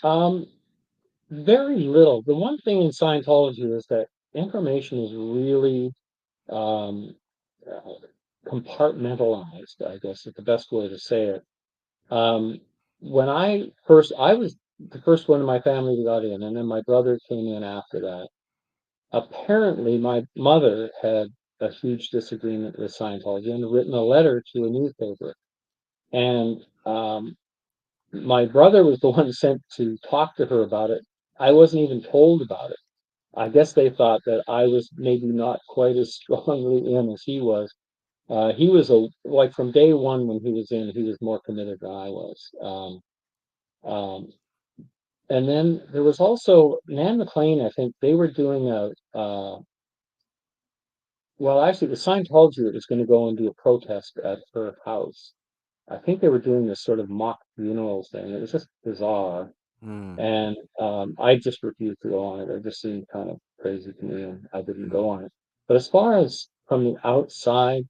Um, Very little. The one thing in Scientology is that information is really um, uh, compartmentalized, I guess is the best way to say it. Um, I was the first one in my family that got in, and then my brother came in after that. Apparently, my mother had a huge disagreement with Scientology and written a letter to a newspaper. And my brother was the one sent to talk to her about it. I wasn't even told about it. I guess they thought that I was maybe not quite as strongly in as he was. He was like from day one when he was in, he was more committed than I was. Um, and then there was also Nan McLean. I think they were doing well, actually, the Scientology was going to go and do a protest at her house. I think they were doing this sort of mock funeral thing. It was just bizarre. Mm, And I just refused to go on it. It just seemed kind of crazy to me, and I didn't mm, go on it. But as far as from the outside,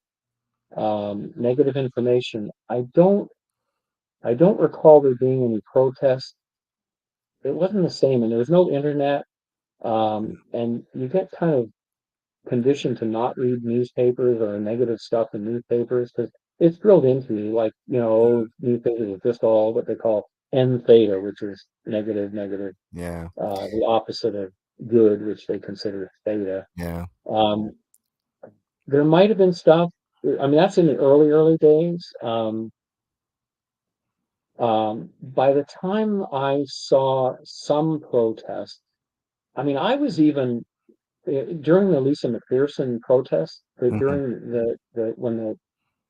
negative information, I don't recall there being any protests. It wasn't the same, and there was no internet, and you get kind of conditioned to not read newspapers or negative stuff in newspapers because it's drilled into you, like newspapers are just all what they call N theta, which is negative, negative, yeah, the opposite of good, which they consider theta. yeah. Um, there might have been stuff. I mean, that's in the early days. By the time I saw some protests, I mean, I was even during the Lisa McPherson protest, Mhm, during the when the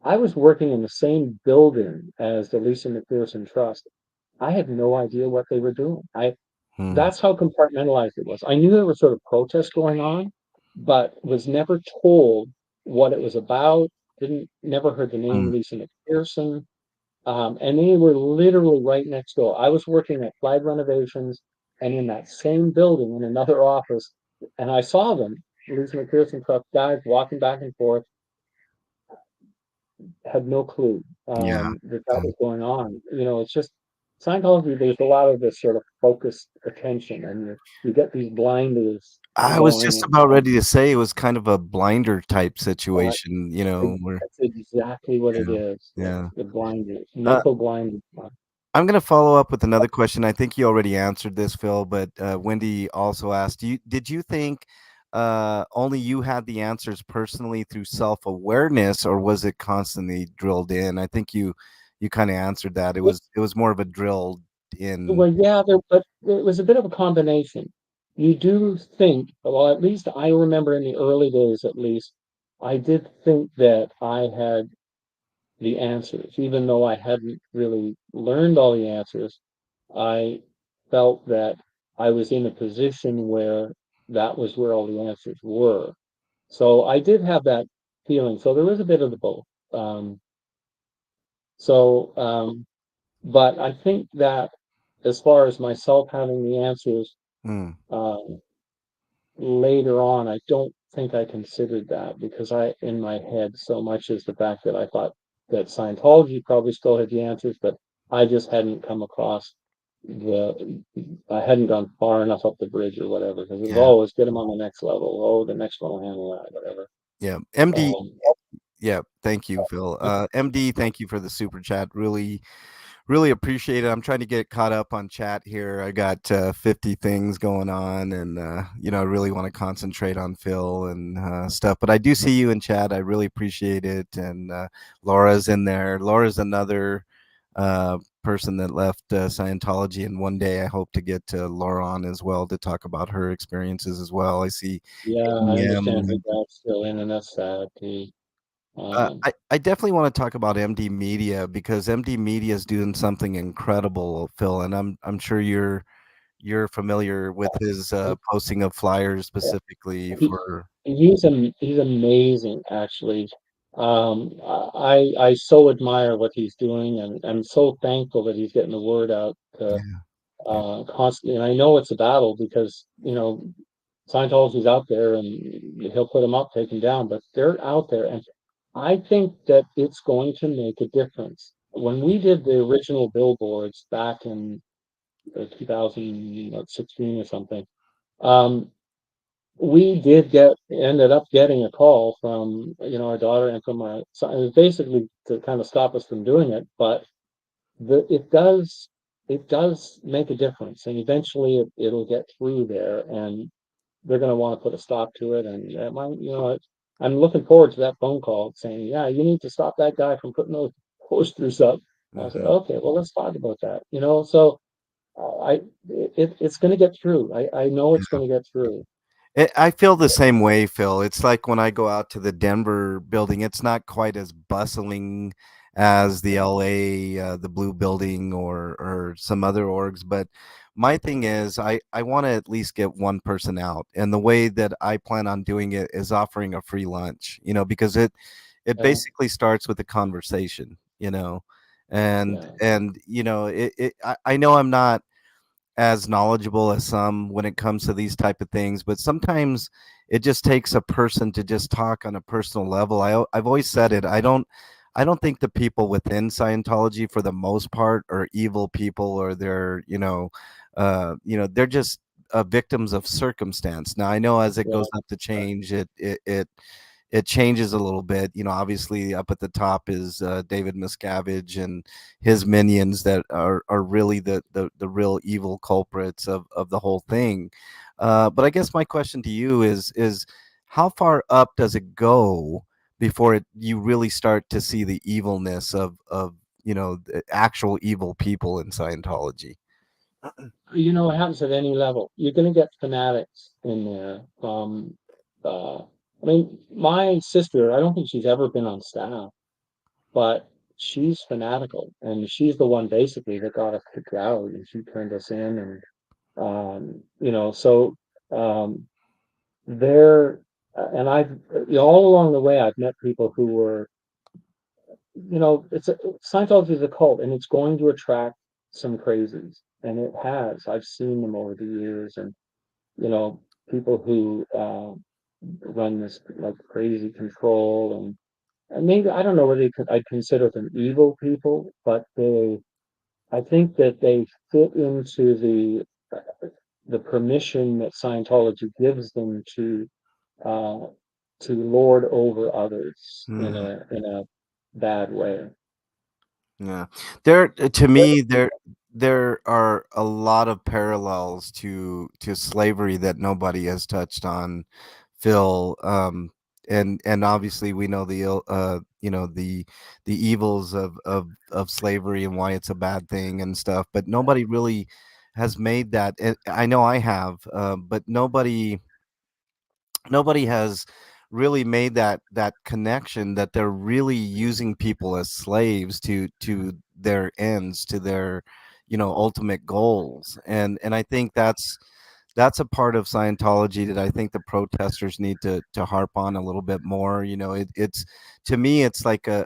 I was working in the same building as the Lisa McPherson Trust. I had no idea what they were doing. I mm, That's how compartmentalized it was. I knew there was sort of protests going on, but was never told what it was about. Didn't Never heard the name mm, Lisa McPherson. And they were literally right next door. I was working at Flag Renovations and in that same building in another office, and I saw them, Lisa McPherson truck guys walking back and forth, had no clue yeah. that that Mm. was going on. It's just Scientology. There's a lot of this sort of focused attention, and you get these blinders I was just going. about ready to say it was kind of a blinder type Uh, situation, where that's exactly what it yeah, is. yeah. The blinders, Uh, mental blinders. I'm gonna follow up with another question. I think you already answered this, Phil, but Wendy also asked, did you think only you had the answers personally through self-awareness, or was it constantly drilled in? I think you kind of answered that. It was more of a drilled in. Well, yeah, but it was a bit of a combination. You do think, well, at least I remember in the early days, at least, I did think that I had the answers, even though I hadn't really learned all the answers. I felt that I was in a position where that was where all the answers were. So I did have that feeling. So there was a bit of the both. Um, so, but I think that as far as myself having the answers, Mm, um, later on, I don't think I considered that because in my head, so much is the fact that I thought that Scientology probably still had the answers, but I just hadn't come across I hadn't gone far enough up the bridge or whatever, because it was yeah, always get them on the next level. Oh, the next one will handle that, whatever. yeah. MD, Um, yeah. Thank you, Phil. MD, thank you for the super chat. Really, Really appreciate it. I'm trying to get caught up on chat here. I got 50 things going on, and I really want to concentrate on Phil and stuff. But I do see you in chat. I really appreciate it. And Laura's in there. Laura's another person that left Scientology, and one day I hope to get Laura on as well to talk about her experiences as well. I see Yeah, I understand her ADM. dad's still in, and that's sad. I definitely want to talk about MD Media because MD Media is doing something incredible, Phil, and I'm sure you're familiar with his posting of flyers specifically he, for. he's amazing, actually. I so admire what he's doing, and I'm so thankful that he's getting the word out Yeah, yeah, constantly. And I know it's a battle because Scientology's out there, and he'll put them up, take them down, but they're out there, and I think that it's going to make a difference. When we did the original billboards back in 2016 or something, um, we did ended up getting a call from our daughter and from my son. It was basically to kind of stop us from doing it, but it does make a difference, and eventually it'll get through there, and they're going to want to put a stop to it. And I'm looking forward to that phone call saying, yeah, you need to stop that guy from putting those posters up. I said, mhm, okay, well, let's talk about that. So it's going to get through. I know it's yeah. going to get through. I feel the same way, Phil. It's like when I go out to the Denver building, it's not quite as bustling as the Yeah, LA, the Blue Building, or some other orgs. But my thing is, I want to at least get one person out, and the way that I plan on doing it is offering a free lunch. Because it yeah, basically starts with a conversation. And yeah, I know I'm not as knowledgeable as some when it comes to these type of things, but sometimes it just takes a person to just talk on a personal level. I've always said it. I don't think the people within Scientology for the most part are evil people, or they're just victims of circumstance. Now I know as it yeah, goes up to change, it changes a little bit. Obviously up at the top is David Miscavige and his minions that are really the real evil culprits of the whole thing. But I guess my question to you is how far up does it go before you really start to see the evilness of the actual evil people in Scientology? it happens at any level. You're going to get fanatics in there. Uh, I mean, my sister, I don't think she's ever been on staff, but she's fanatical, and she's the one basically that got us kicked out, and she turned us in. And so um, there, and all along the way, I've met people who were, Scientology is a cult, and it's going to attract some crazies, and it has. I've seen them over the years, and you know, people who run this like crazy control, and maybe I don't know whether I'd consider them evil people, but I think that they fit into the permission that Scientology gives them uh, to lord over others in Mhm. a bad way. Yeah. To me, there are a lot of parallels to slavery that nobody has touched on, Phil. And obviously we know the evils of slavery and why it's a bad thing and stuff, but nobody really has made that. I know I have, but nobody has really made that connection that they're really using people as slaves to their ends, to their ultimate goals. And I think that's a part of Scientology that I think the protesters need to harp on a little bit more. It's to me it's like a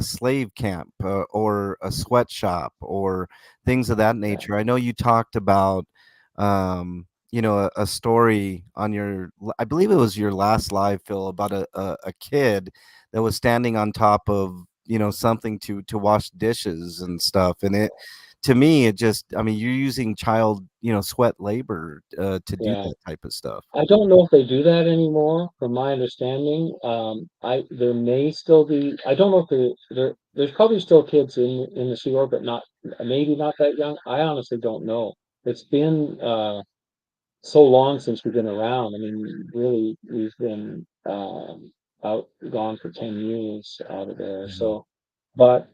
slave camp, or a sweatshop, or things of that Yeah, nature. I know you talked about a story on I believe it was your last live, Phil, about a kid that was standing on top of something to wash dishes and stuff. And it to me, it just, I mean, you're using child sweat labor to do yeah. that type of stuff. I don't know if they do that anymore, from my understanding. I there may still be. I don't know if there's probably still kids in the Sea Org, but not maybe not that young. I honestly don't know. It's been so long since we've been around. I mean, really, we've been out gone for 10 years out of there. Mhm. So, but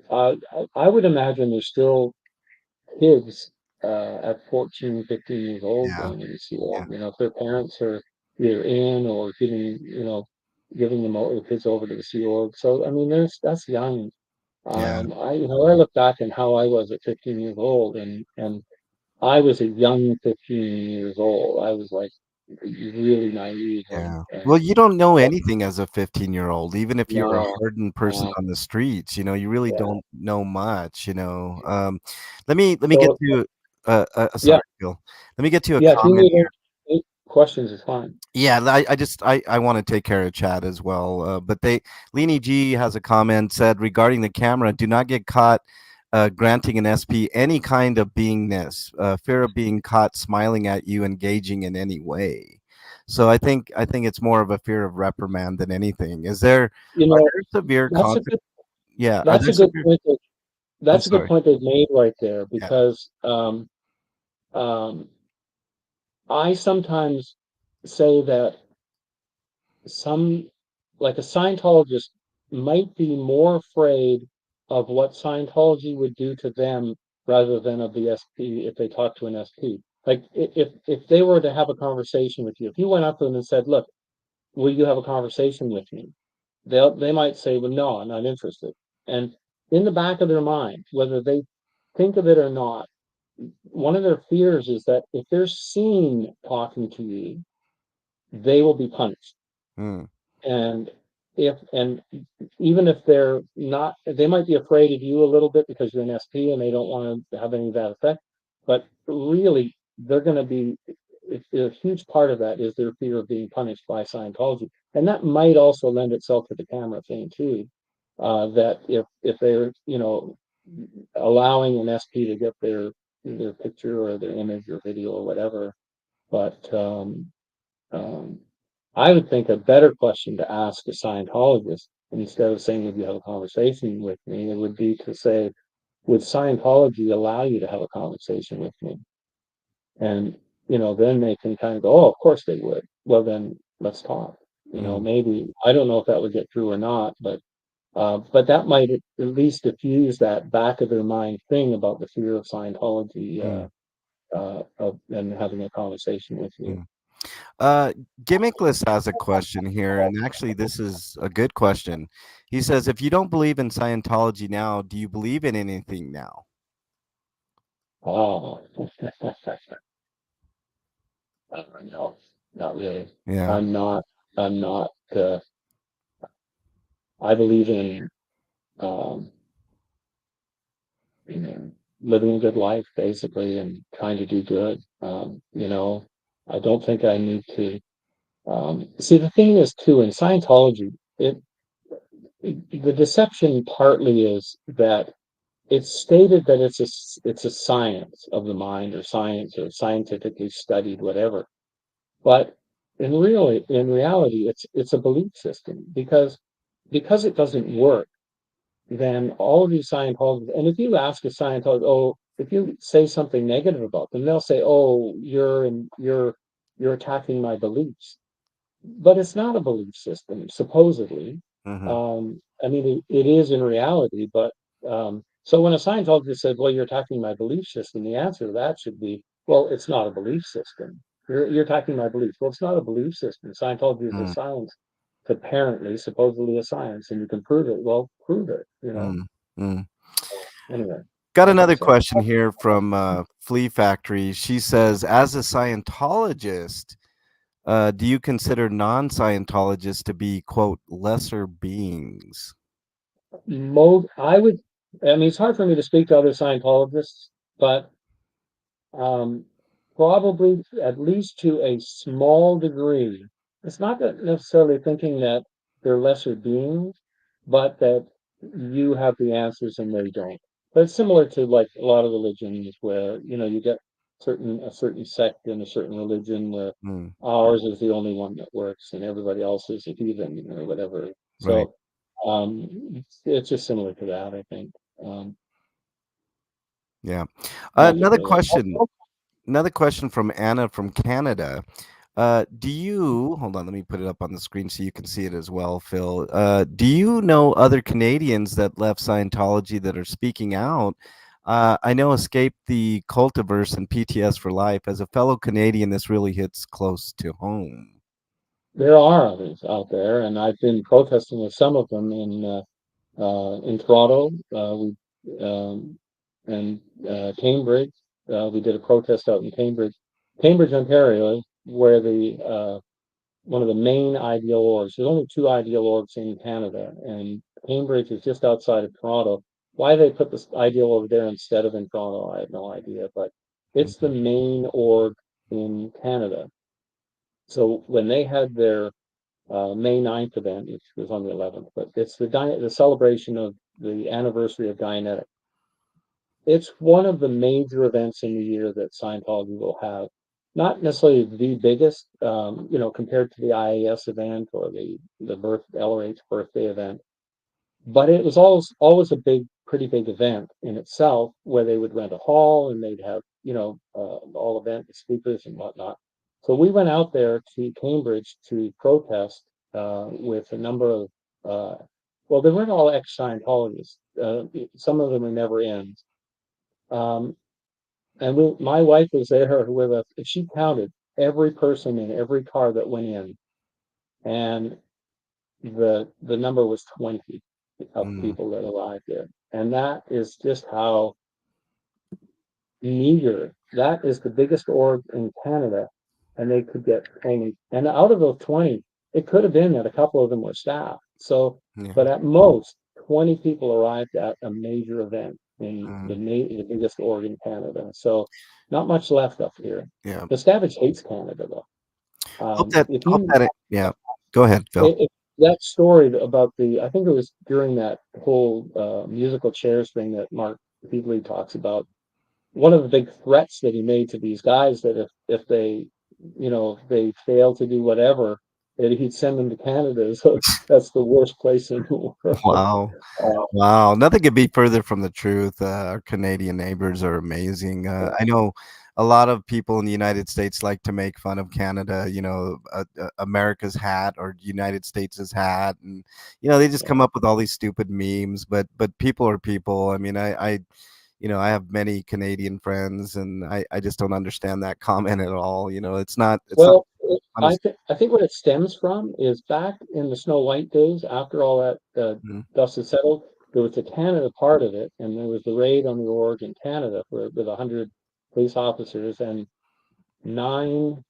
I would imagine there's still kids at 14, 15 years old Yeah, going to the Sea yeah, Org. You know, if their parents are either in or giving, giving them the kids over to the Sea Org. So, I mean, that's young. yeah, I look back and how I was at 15 years old, and I was a young 15 years old. I was like really naive yeah. and Well, you don't know anything as a 15-year-old, even if you're a no, hardened person uh, on the streets, you really yeah. don't know much. Let me get So to yeah, sorry, Phil. Let me get to a yeah. If you comment need here. any questions, it's fine. Yeah, I want to take care of Chad as well. But Leanie G has a comment said regarding the camera, do not get caught granting an SP any kind of beingness, fear of being caught smiling at you, engaging in any way. So I think it's more of a fear of reprimand than anything. You Are know, there severe that's a consequences? good Yeah, are that's there a good severe? point. I'm That's a good sorry. point they've made right there Yeah. because um, I sometimes say that some, like a Scientologist, might be more afraid of what Scientology would do to them rather than of the SP if they talk to an SP. Like if they were to have a conversation with you, if you went up to them and said, "Look, will you have a conversation with me?" They might say, "Well, no, I'm not interested." And in the back of their mind, whether they think of it or not, one of their fears is that if they're seen talking to you, they will be punished. Mm, And and even if they're not, they might be afraid of you a little bit because you're an SP and they don't want to have any of that effect. But really, they're going to be a huge part of that is their fear of being punished by Scientology, and that might also lend itself to the camera thing too. That if they're allowing an SP to get their picture or their image or video or whatever, but um, I would think a better question to ask a Scientologist instead of saying, "Would you have a conversation with me?" It would be to say, "Would Scientology allow you to have a conversation with me?" And then they can kind of go, "Oh, of course they would." Well, then let's talk. mm, Maybe I don't know if that would get through or not, but that might at least diffuse that back of their mind thing about the fear of Scientology mm, and having a conversation with you. mm. Uh, Gimmickless has a question here, and actually, this is a good question. He says, "If you don't believe in Scientology now, do you believe in anything now?" Oh, no, not really. Yeah. I'm not. I'm not. I believe in um, you know, living a good life, basically, and trying to do good. I don't think I need to. See, the thing is, too, in Scientology, the deception partly is that it's stated that it's a science of the mind or science or scientifically studied whatever. But in reality, it's a belief system because it doesn't work. Then all of these Scientologists, and if you ask a Scientologist, oh, if you say something negative about them, they'll say, "Oh, you're attacking my beliefs." But it's not a belief system, supposedly. Mm-hmm. I mean, it is in reality, but so when a Scientologist said, "Well, you're attacking my belief system," the answer to that should be, "Well, it's not a belief system. You're attacking my beliefs." Well, it's not a belief system. Scientology is a Mm, science, apparently, supposedly a science, and you can prove it. Well, prove it. mm, mm. Anyway, Got I another digress. question here from Flea Factory. She says, "As a Scientologist, do you consider non-Scientologists to be quote lesser beings?" I would. I mean, it's hard for me to speak to other Scientologists, but Um, probably at least to a small degree. It's not that necessarily thinking that they're lesser beings, but that you have the answers and they don't. But it's similar to like a lot of religions where, you get a certain sect in a certain religion where Mm, ours is the only one that works and everybody else is a heathen or whatever. right. So It's just similar to that, I think. Um, Yeah. not Another really. question. Another question from Anna from Canada. Do you hold on? Let me put it up on the screen so you can see it as well, Phil. Do you know other Canadians that left Scientology that are speaking out? I know Escape the Cultiverse and PTS for Life. As a fellow Canadian, this really hits close to home. There are others out there, and I've been protesting with some of them in Toronto. We and Cambridge. We did a protest out in Cambridge, Ontario, where the one of the main ideal orgs. There's only two ideal orgs in Canada, and Cambridge is just outside of Toronto. Why they put this ideal over there instead of in Toronto, I have no idea, but it's the Mhm, main org in Canada. So when they had their May 9th event, which was on the 11th, but it's the celebration of the anniversary of Dianetics. It's one of the major events in the year that Scientology will have. Not necessarily the biggest, compared to the IAS event or the LRH birthday event, but it was always a pretty big event in itself, where they would rent a hall and they'd have all event speakers and whatnot. So we went out there to Cambridge to protest with a number of well, they weren't all ex-Scientologists. Some of them were never in. Um, my wife was there with us, and she counted every person in every car that went in, and the number was 20 of mm, people that arrived there. And that is just how meager. That is the biggest org in Canada, and they could get only, and out of those 20, it could have been that a couple of them were staff. So, yeah. but at most, 20 people arrived at a major event in Mm, the biggest org in Canada. So, not much left up here. yeah. The Stabbage hates Canada, though. If Hope you that it. Yeah. Go ahead, Phil. that story about I think it was during that whole musical chairs thing that Mark Peevely talks about. One of the big threats that he made to these guys, that if they, if they fail to do whatever, that he'd send them to Canada. So that's the worst place in the world. Wow. Uh, Wow, nothing could be further from the truth. Our Canadian neighbors are amazing. I know a lot of people in the United States like to make fun of Canada, America's hat or United States' hat, and they just yeah. come up with all these stupid memes. But people are people. I mean, I have many Canadian friends, and I just don't understand that comment at all. It's not Well, funny. I think what it stems from is back in the Snow White days, after all that Mhm, dust had settled, there was the Canada part of it, and there was the raid on the org in Canada with 100 police officers, and 9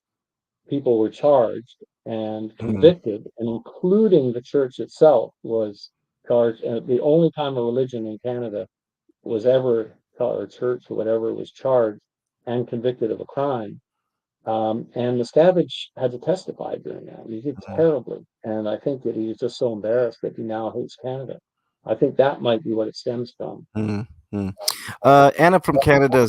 people were charged and mhm, convicted, and including the church itself was charged. And the only time a religion in Canada was ever, or church or whatever, was charged and convicted of a crime. And Miscavige had to testify during that. He did mhm, terribly. And I think that he was just so embarrassed that he now hates Canada. I think that might be what it stems from. mhm, mhm. Anna from Canada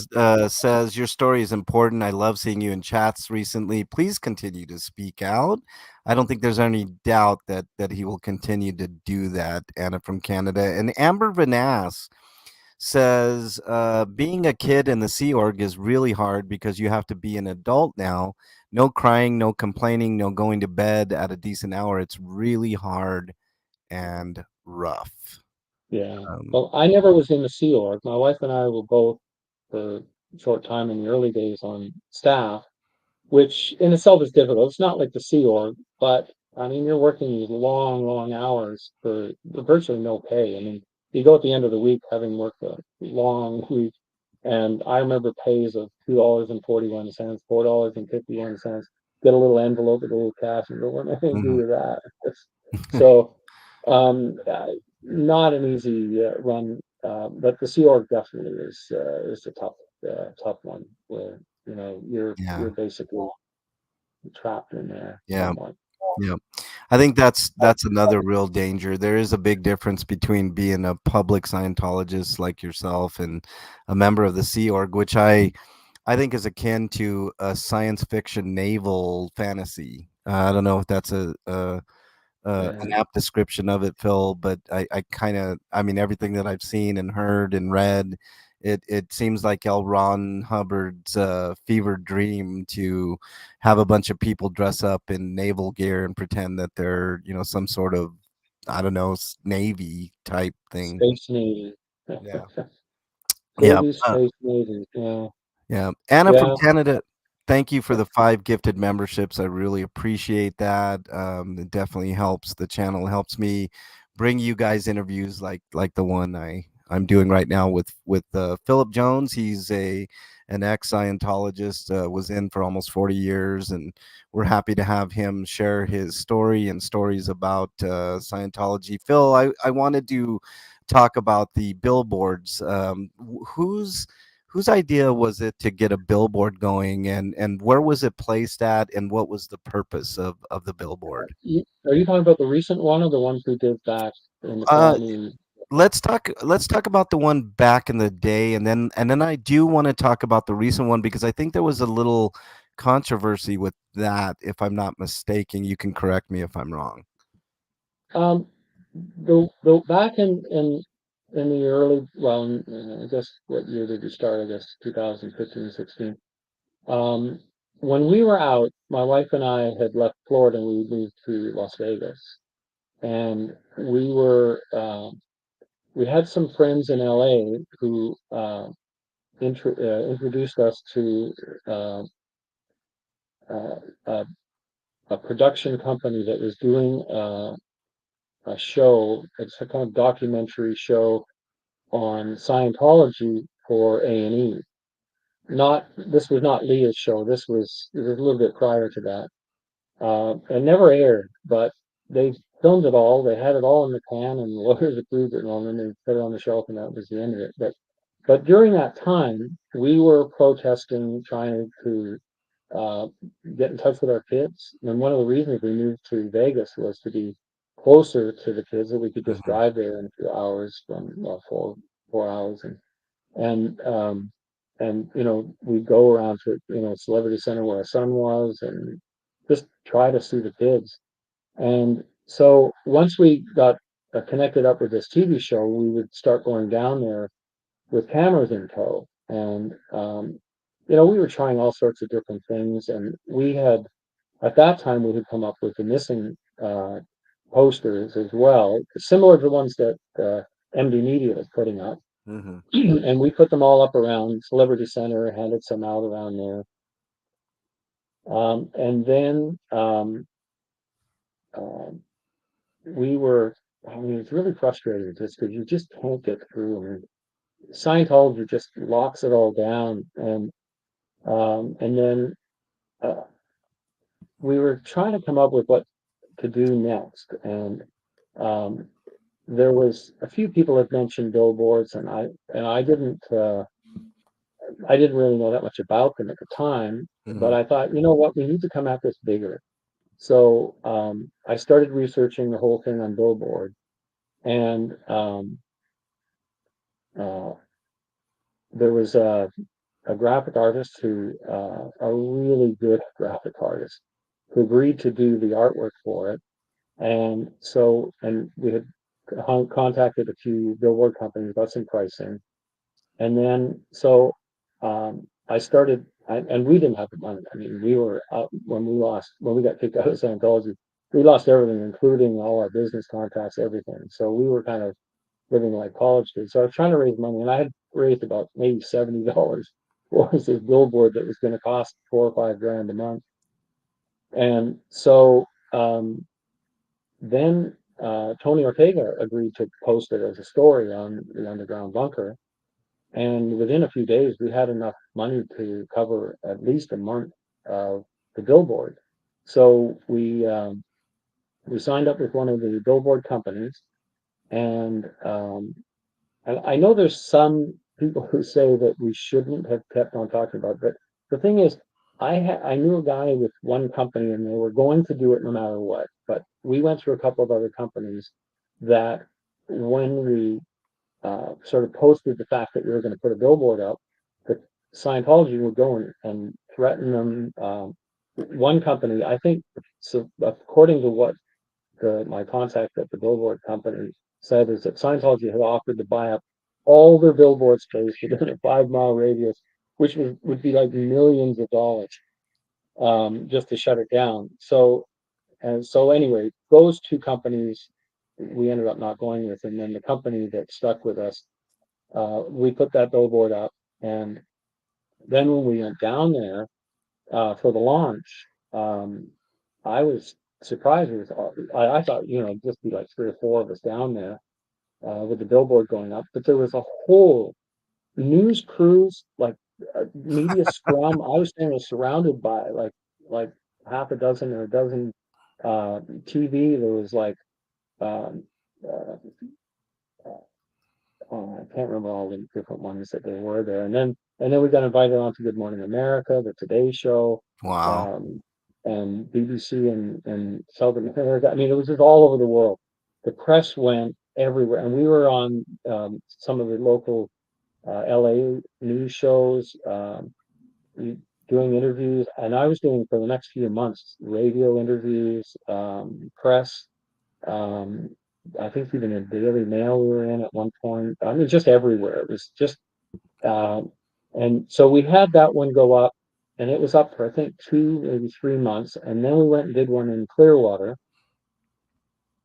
says your story is important. I love seeing you in chats recently. Please continue to speak out. I don't think there's any doubt that he will continue to do that. Anna from Canada and Amber Vanass says being a kid in the Sea Org is really hard because you have to be an adult now. No crying, no complaining, no going to bed at a decent hour. It's really hard and rough. Yeah. Um, Well, I never was in the Sea Org. My wife and I were both for a short time in the early days on staff, which in itself is difficult. It's not like the Sea Org, but I mean, you're working these long, long hours for virtually no pay. I mean, you go at the end of the week having worked a long week, and I remember pays of $2.41, $4.51. Get a little envelope with a little cash and go, what am I going to do mhm. with that? So, um, uh, not an easy run, but the Sea Org definitely is a tough one, where Yeah, you're basically trapped in there yeah. somewhat. Yeah. I think that's another real danger. There is a big difference between being a public Scientologist like yourself and a member of the Sea Org, which I think is akin to a science fiction naval fantasy. I don't know if that's an And apt description of it, Phil. But I kind of, I mean, everything that I've seen and heard and read, it seems like L. Ron Hubbard's fevered dream to have a bunch of people dress up in naval gear and pretend that they're, you know, some sort of, I don't know, navy type thing. Space Navy. Yeah. Yeah. Kobe Space Navy. Yeah. Yeah. Anna from Yeah. Canada, thank you for the 5 gifted memberships. I really appreciate that. It definitely helps. The channel helps me bring you guys interviews like the one I'm doing right now with Philip Jones. He's a an ex Scientologist, was in for almost 40 years, and we're happy to have him share his story and stories about Scientology. Phil, I wanted to talk about the billboards. Whose idea was it to get a billboard going, and where was it placed at, and what was the purpose of the billboard? Are you talking about the recent one or the ones we did back in the Uh, colony? let's talk about the one back in the day, and then I do want to talk about the recent one because I think there was a little controversy with that, if I'm not mistaken. You can correct me if I'm wrong. Um, the back in the early, well, I guess what year did you start? I guess 2015, 16. Um, when we were out, my wife and I had left Florida and we moved to Las Vegas, and we had some friends in LA who introduced us to uh, uh, a, a production company that was doing a show. It's a kind of documentary show on Scientology for A&E. Not This was not Leah's show. It was a little bit prior to that. It never aired, but they filmed it all. They had it all in the can, and the lawyers approved it, and then they put it on the shelf, and that was the end of it. But during that time, we were protesting, trying to uh, get in touch with our kids. And one of the reasons we moved to Vegas was to be closer to the kids, that we could just Hmm. drive there in a few hours from, well, 4 hours, and we'd go around to, Celebrity Center where our son was, and just try to see the kids. And so once we got connected up with this TV show, we would start going down there with cameras in tow. And we were trying all sorts of different things, and we had at that time we had come up with the missing posters as well, similar to the ones that MD Media was putting up. Hmm. And we put them all up around Celebrity Center, handed some out around there. And then um, we were, I mean, it's really frustrating just because you just can't get through. I mean, Scientology just locks it all down. And then uh, we were trying to come up with what to do next. And um, there was a few people had mentioned billboards, and I didn't really know that much about them at the time, but Hmm. I thought, you know what, we need to come at this bigger. So I started researching the whole thing on Billboard, and uh, there was a graphic artist a really good graphic artist, who agreed to do the artwork for it. And we had contacted a few billboard companies about some pricing. And then I started, and we didn't have the money. I mean, we were out when we got kicked out of Scientology. We lost everything, including all our business contacts, everything. So we were kind of living like college kids. So I was trying to raise money, and I had raised about maybe $70 for this billboard that was going to cost 4 or 5 grand a month. And so then Tony Ortega agreed to post it as a story on the Underground Bunker. And within a few days, we had enough money to cover at least a month of the billboard. So we signed up with one of the billboard companies, and I know there's some people who say that we shouldn't have kept on talking about it, but the thing is, I knew a guy with one company, and they were going to do it no matter what. But we went through a couple of other companies that, when we sort of posted the fact that we were going to put a billboard up, that Scientology would go and threaten them. One company, I think, so according to what my contact at the billboard company said is that Scientology had offered to buy up all their billboard space within a 5 mile radius, which would be like millions of dollars, just to shut it down. So anyway, those two companies we ended up not going with, and then the company that stuck with us, we put that billboard up, and then when we went down there for the launch, I was surprised. I thought, just be like three or four of us down there with the billboard going up, but there was a whole news crews, like media scrum. I was standing surrounded by like half a dozen or a dozen TV. There was like um, uh, oh, I can't remember all the different ones that they were there. And then we got invited on to Good Morning America, the Today Show, Wow. um, and BBC and Southern America. I mean, it was just all over the world. The press went everywhere, and we were on some of the local LA news shows, doing interviews, and I was doing for the next few months radio interviews, press. Um, I think even in Daily Mail we were in at one point. I mean, just everywhere. It was just, um, and so we had that one go up, and it was up for I think 2, maybe 3 months, and then we went and did one in Clearwater,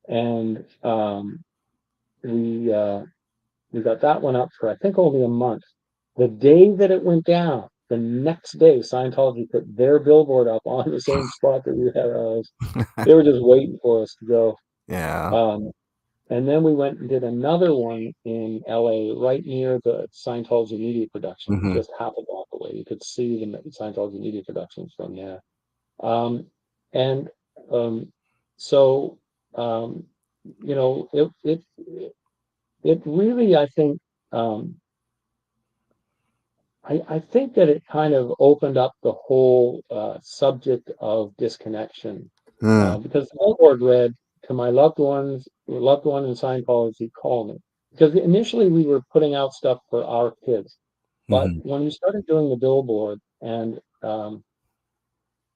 and we uh, we got that one up for I think only a month. The day that it went down, the next day, Scientology put their billboard up on the same spot that we had ours. They were just waiting for us to go. Yeah. Um, And then we went and did another one in LA, right near the Scientology Media Production, Hmm. just half a block away. You could see the Scientology Media Productions from there. Um, and so, um, it really, I think, um, I think that it kind of opened up the whole subject of disconnection, Mm. because the billboard read, "To my loved one in Scientology, call me." Because initially we were putting out stuff for our kids, but Hmm. when we started doing the billboard, and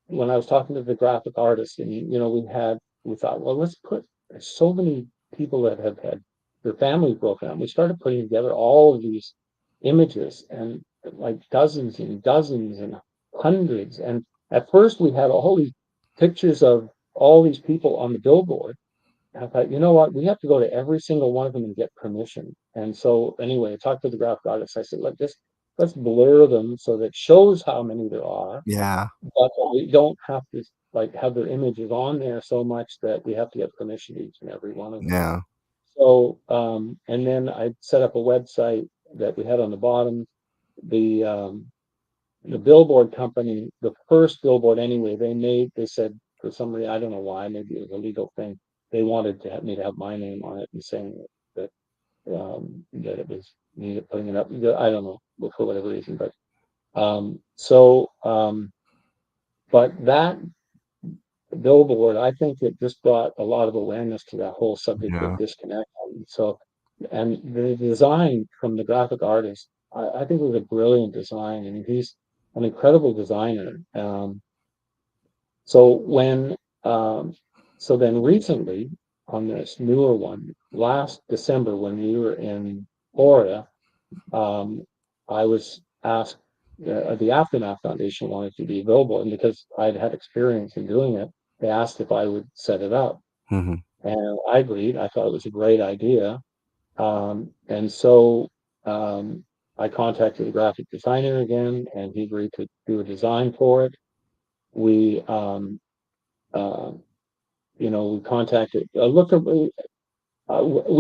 when I was talking to the graphic artist, and we thought, well, let's put, there's so many people that have had their families broken up. We started putting together all of these images, and like dozens and dozens and hundreds. And at first we had all these pictures of all these people on the billboard. I thought, you know what, we have to go to every single one of them and get permission. And so anyway, I talked to the graphic artist. I said, let's blur them so that shows how many there are, Yeah. but we don't have to like have their images on there so much that we have to get permission to each and every one of them. Yeah. So, and then I set up a website that we had on the bottom. The the billboard company, the first billboard anyway, they said for some reason, I don't know why, maybe it was a legal thing. They wanted to have me to have my name on it and saying that it was me putting it up. I don't know for whatever reason, but that billboard, I think it just brought a lot of awareness to that whole subject of Yeah. disconnect. So, and the design from the graphic artist, I think it was a brilliant design, and he's an incredible designer. So when, um, so then recently on this newer one, last December when we were in Florida, um, I was asked, the Aftermath Foundation wanted to be a billboard, and because I'd had experience in doing it, they asked if I would set it up. Hmm. And I agreed. I thought it was a great idea. And so I contacted the graphic designer again, and he agreed to do a design for it. We, uh, we contacted, we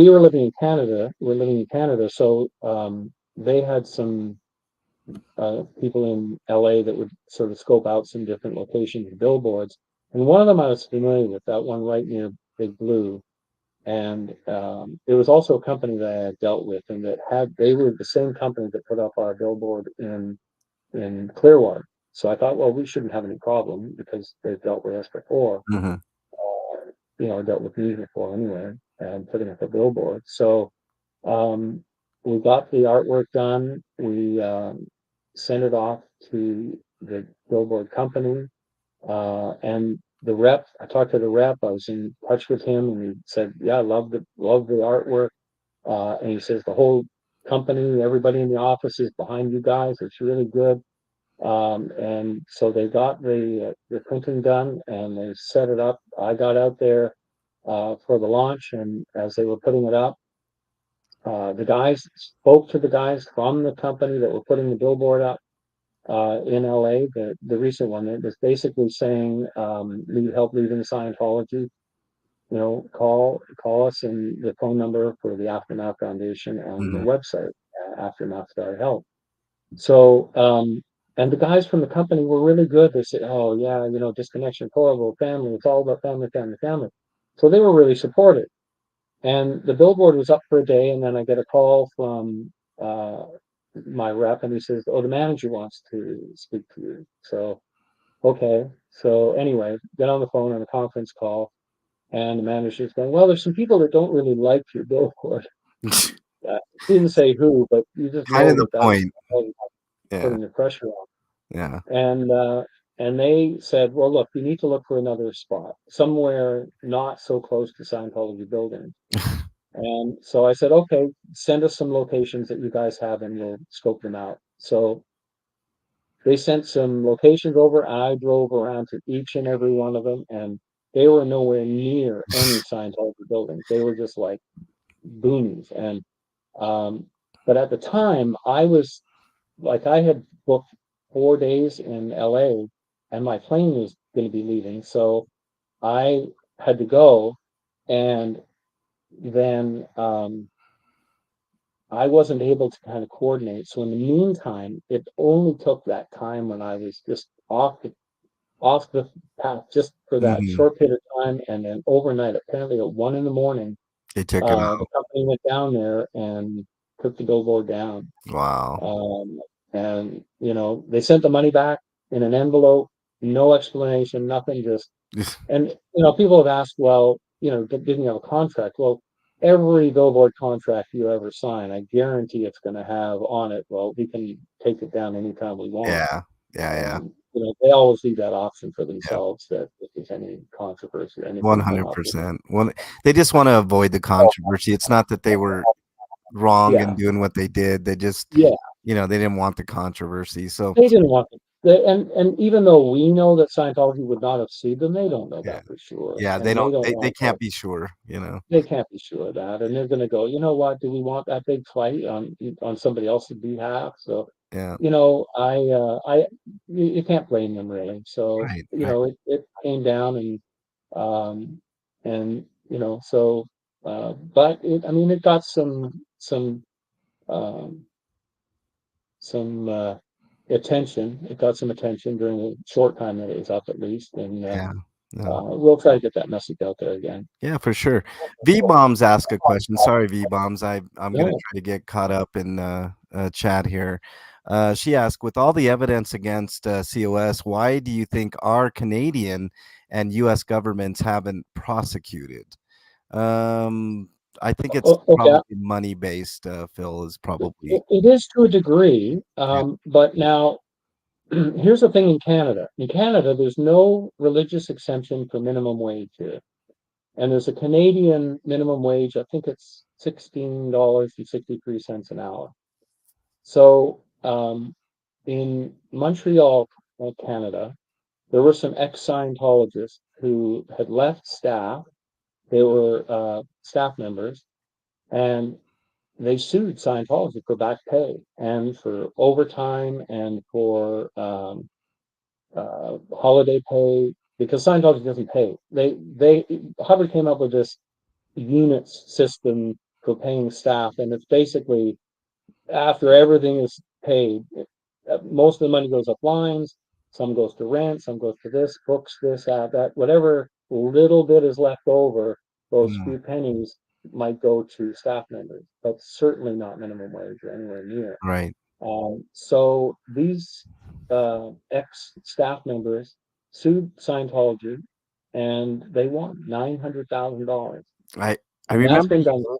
were living in Canada. We're living in Canada, so they had some people in LA that would sort of scope out some different locations and billboards. And one of them I was familiar with, that one right near Big Blue. And it was also a company that I had dealt with, and they were the same company that put up our billboard in Clearwater. So I thought, well, we shouldn't have any problem because they've dealt with us before, Hmm. dealt with me before anyway, and putting up a billboard. So um, we got the artwork done. We sent it off to the billboard company, and the rep, I talked to the rep. I was in touch with him, and he said, "Yeah, I love the artwork." And he says the whole company, everybody in the office is behind you guys. It's really good. And so they got the printing done and they set it up. I got out there for the launch, and as they were putting it up, the guys spoke to the guys from the company that were putting the billboard up in LA. The recent one, it was basically saying, "Need help leaving Scientology? Call us." And the phone number for the Aftermath Foundation and the Mhm. website, Aftermath.help. So, and the guys from the company were really good. They said, "Oh yeah, disconnection, horrible, family. It's all about family, family, family." So they were really supportive. And the billboard was up for a day, and then I get a call from uh, my rep, and he says, "Oh, the manager wants to speak to you." So, okay. So anyway, get on the phone on a conference call, and the manager's going, "Well, there's some people that don't really like your billboard." Didn't say who, but you just Kind know of the that that's point. Yeah, putting the pressure on. yeah. And they said, "Well, look, you need to look for another spot, somewhere not so close to Scientology building." And so I said, "Okay, send us some locations that you guys have, and we'll scope them out." So they sent some locations over. I drove around to each and every one of them, and they were nowhere near any Scientology buildings. They were just like boonies. And um, but at the time, I was like, I had booked 4 days in LA, and my plane was going to be leaving, so I had to go. And then I wasn't able to kind of coordinate. So in the meantime, it only took that time when I was just off the path just for that Mhm. short period of time, and then overnight, apparently at 1 in the morning, They took it the out. company went down there and took the billboard down. Wow. Um, and they sent the money back in an envelope, no explanation, nothing, just. And people have asked, well, didn't you have a contract? Well, every billboard contract you ever sign, I guarantee it's going to have on it, well, we can take it down anytime we want. Yeah. Yeah, yeah, They always leave that option for yeah. themselves, that if there's any controversy or anything come up with. 100%. Well, they just wanna avoid the controversy. It's not that they were wrong in Yeah, doing what they did. They just, yeah. they didn't want the controversy. So, They didn't want it. And even though we know that Scientology would not have sued them, they don't know yeah. that for sure, Yeah, they and don't they don't they want can't that. be sure. They can't be sure of that, and they're going to go, "You know what? Do we want that big fight on somebody else's behalf?" So, Yeah. you can't blame them really. So, Right, right. it came down, um, and so, but I mean, it got um, some attention. It got some attention during the short time that it was up, at least, and Yeah. No. we'll try to get that message out there again. Yeah, for sure. V-Bombs ask a question. Sorry, V-Bombs. I'm gonna No, try to get caught up in chat here. She asked, with all the evidence against COS, why do you think our Canadian and U.S. governments haven't prosecuted? Um, I think it's okay. probably money based. Phil is probably It is to a degree, yeah. but now here's the thing in Canada. In Canada, there's no religious exemption for minimum wage here. And there's a Canadian minimum wage, I think it's $16.63 an hour. So in Montreal, Canada, there were some ex-Scientologists who had left staff. They were staff members, and they sued Scientology for back pay and for overtime and for holiday pay, because Scientology doesn't pay. They Hubbard came up with this units system for paying staff, and it's basically after everything is paid, most of the money goes up lines. Some goes to rent, some goes to this, books, this, that. Whatever little bit is left over, those Mm, few pennies might go to staff members, but certainly not minimum wage or anywhere near. right. So these ex-staff members sued Scientology, and they won $900,000, I I and that's remember been done. I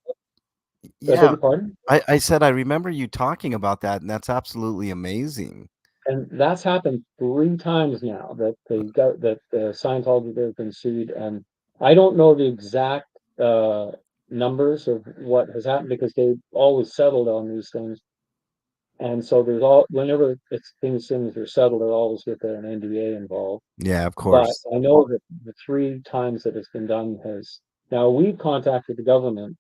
beg yeah, your pardon? I said I remember you talking about that, and that's absolutely amazing. and that's happened 3 times now that the Scientology has been sued, and I don't know the exact uh, numbers of what has happened because they always settled on these things, and so there's all whenever things are settled, there always get an NDA involved. Yeah, of But course. I know that the 3 times that it's been done has now we've contacted the government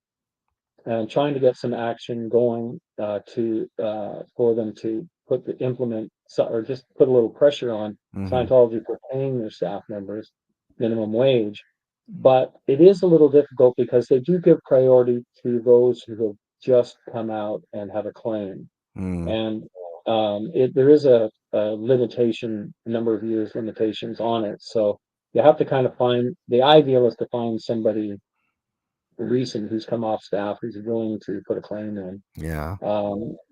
and trying to get some action going to for them to implement or just put a little pressure on Hmm. Scientology for paying their staff members minimum wage. But it is a little difficult because they do give priority to those who have just come out and have a claim, Mm. and there is a limitation, a number of years limitations on it. So you have to kind of find the ideal is to find somebody recent who's come off staff who's willing to put a claim in. Yeah.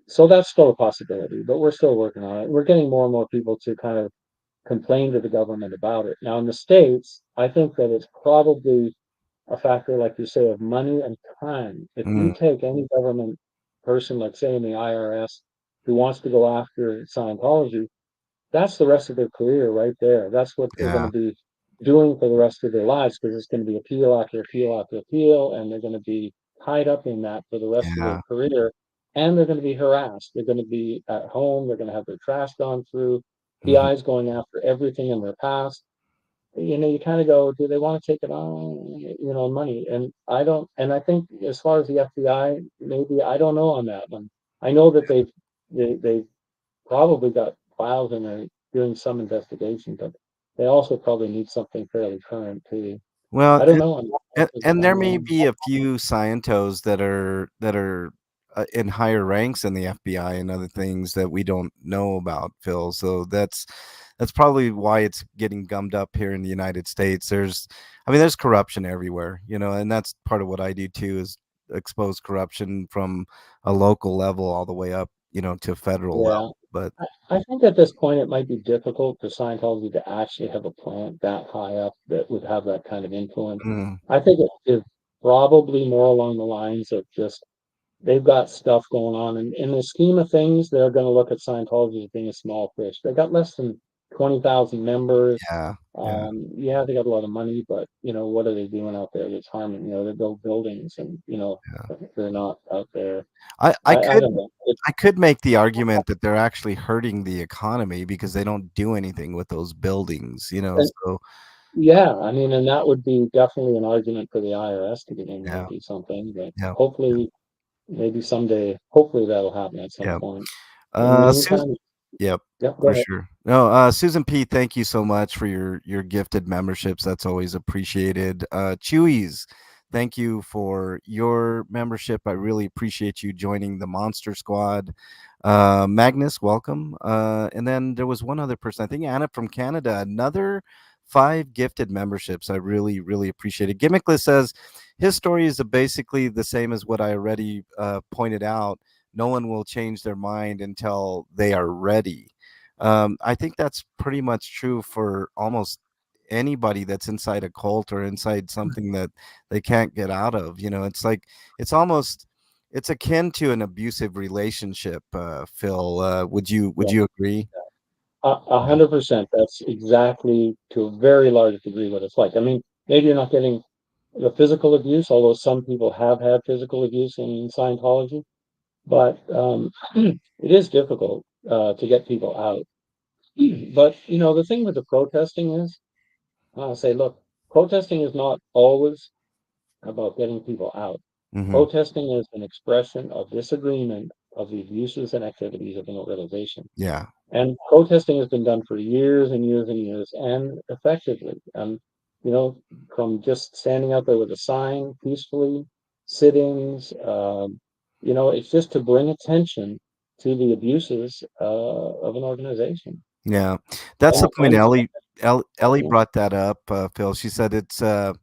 So that's still a possibility, but we're still working on it. We're getting more and more people to kind of complain to the government about it. Now, in the States, I think that it's probably a factor, like you say, of money and time. If you Mm. take any government person, let's say in the IRS, who wants to go after Scientology, that's the rest of their career right there. That's what they're going Yeah. to be doing for the rest of their lives because it's going to be appeal after appeal after appeal, and they're going to be tied up in that for the rest of their Yeah. career. And they're going to be harassed. They're going to be at home. They're going to have their trash gone through. Hmm. PI's going after everything in their past. You kind of go, do they want to take it on, money? And I don't, and I think as far as the FBI, maybe I don't know on that one. I know that they've probably got files and are doing some investigation, but they also probably need something fairly current too. Well, I don't know on the and there may timeline. be a few Scientos that are in higher ranks in the FBI and other things that we don't know about, Phil. So that's probably why it's getting gummed up here in the United States. I mean, there's corruption everywhere, and that's part of what I do too is expose corruption from a local level all the way up, to federal Yeah, level. But I think at this point it might be difficult for Scientology to actually have a plant that high up that would have that kind of influence. mm, I think it is probably more along the lines of just they've got stuff going on, and in the scheme of things, they're going to look at Scientology as being a small fish. They got less than 20,000 members. yeah, yeah, Yeah, they got a lot of money, but what are they doing out there that's harming? They build buildings, and yeah. they're not out there. I I I could don't know. I could make the argument that they're actually hurting the economy because they don't do anything with those buildings, And so yeah, I mean, and that would be definitely an argument for the IRS to get in there yeah, and do something. But yeah, hopefully, maybe someday, hopefully that'll happen at some yeah. point. In the Susan meantime, Yep, yep, go for ahead. sure. No, Susan P, thank you so much for your gifted memberships. That's always appreciated. Chewies, thank you for your membership. I really appreciate you joining the Monster Squad. Magnus, welcome. And then there was one other person, I think Anna from Canada, another 5 gifted memberships. I really, really appreciate it. Gimmickless says his story is basically the same as what I already pointed out. No one will change their mind until they are ready. I think that's pretty much true for almost anybody that's inside a cult or inside something that they can't get out of. It's like it's akin to an abusive relationship. Phil, would Yeah. you agree? A Yeah. 100%. That's exactly to a very large degree what it's like. I mean, maybe you're not getting the physical abuse, although some people have had physical abuse in Scientology, but it is difficult to get people out. But the thing with the protesting is, I'll say, look, protesting is not always about getting people out. Hmm. Protesting is an expression of disagreement of the abuses and activities of an organization. Yeah. And protesting has been done for years and years and years and effectively. You know, from just standing out there with a sign peacefully, sittings, it's just to bring attention to the abuses of an organization. Yeah, that's the point. And Ellie yeah, brought that up, Phil. She said it's the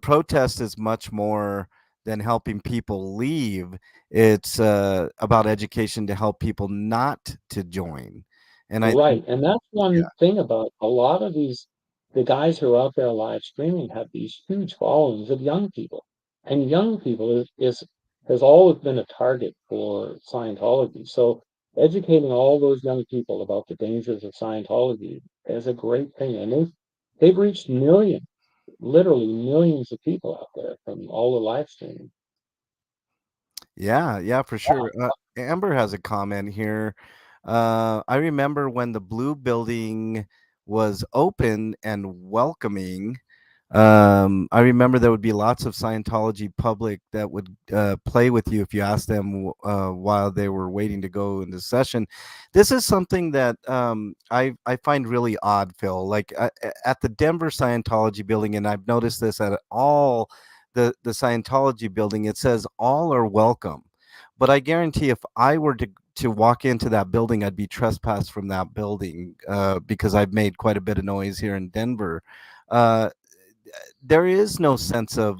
protest is much more than helping people leave. It's about education to help people not to join. And I think, right. And that's yeah, one thing about a lot of the guys who are out there live streaming have these huge followings of young people. And young people has always been a target for Scientology. So educating all those young people about the dangers of Scientology is a great thing, and they've reached millions, literally millions of people out there from all the live streaming. Yeah, yeah, for sure. Amber has a comment here. I remember when the blue building was open and welcoming. I remember there would be lots of Scientology public that would play with you if you asked them while they were waiting to go into session. This is something that I find really odd, Phil. Like at the Denver Scientology building, and I've noticed this at all the Scientology building. It says all are welcome, but I guarantee if I were to walk into that building, I'd be trespassed from that building because I've made quite a bit of noise here in Denver. Uh, there is no sense of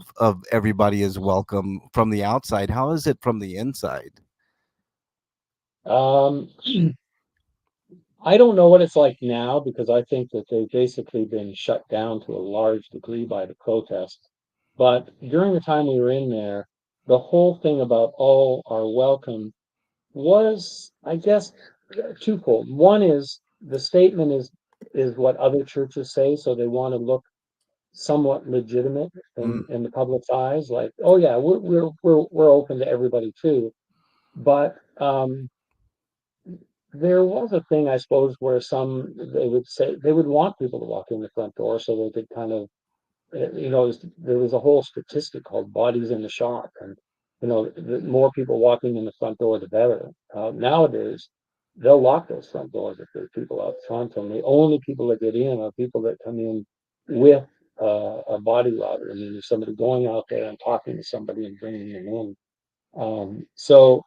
everybody is welcome from the outside. How is it from the inside? Um, I don't know what it's like now because I think that they've basically been shut down to a large degree by the protests. But during the time we were in there, the whole thing about all are welcome was, I guess, twofold. One is the statement is what other churches say, so they want to look somewhat legitimate Mm, in the public's eyes, like, oh yeah, we're open to everybody too. But there was a thing, I suppose, where some they would say they would want people to walk in the front door so they could kind of, there was a whole statistic called bodies in the shop, and the more people walking in the front door, the better. Nowadays, they'll lock those front doors if there's people out front, and the only people that get in are people that come in with a body louder. I mean, there's somebody going out there and talking to somebody and bringing them in. So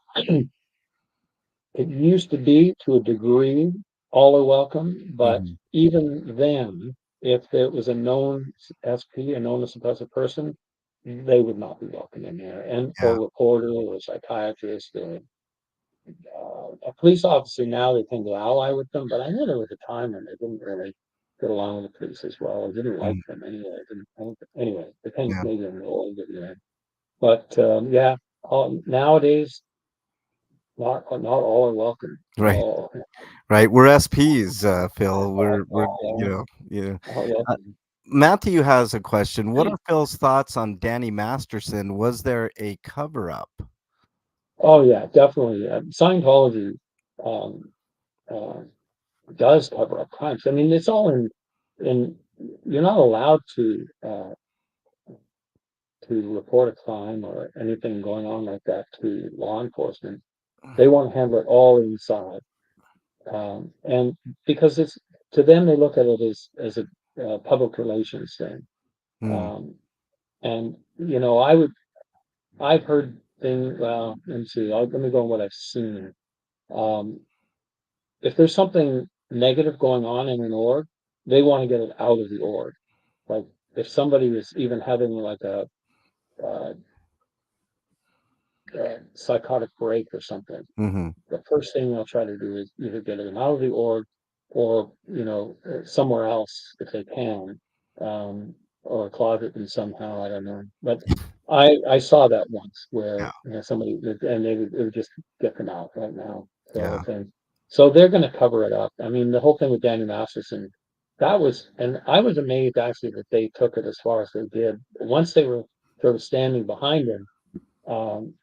it used to be to a degree, all are welcome, but mhm. even then, if it was a known SP, a known as suppressive person, they would not be welcome in there. And or Yeah. a reporter or a psychiatrist or a police officer now they tend to ally with them, but I know there was a time when they didn't really get along with the police as well. They didn't like Mm, them anyway. Anyway, depends yeah. maybe on the old, but yeah, nowadays not all are welcome. Right. Oh, Right. We're SPs, Phil. We're yeah. yeah. Oh, yeah. Uh, Matthew has a question. What are Phil's thoughts on Danny Masterson? Was there a cover up? Oh, yeah, definitely. Scientology um, uh, does cover up crimes. I mean, it's all in. You're not allowed to report a crime or anything going on like that to law enforcement. They want to handle it all inside, and because it's to them, they look at it as a public relations thing. Mm, Um, and I've heard things. Well, let me see. Let me go on what I've seen. Um, if there's something negative going on in an org, they want to get it out of the org. Like if somebody is even having like uh, a psychotic break or something, mhm, the first thing they'll try to do is either get them out of the org or somewhere else if they can, um, or closet them somehow. I don't know, but I saw that once where yeah, somebody and it would just get them out right now, sort yeah. of thing. So they're going to cover it up. I mean, the whole thing with Daniel Masterson, and I was amazed actually that they took it as far as they did. Once they were sort of standing behind him, um,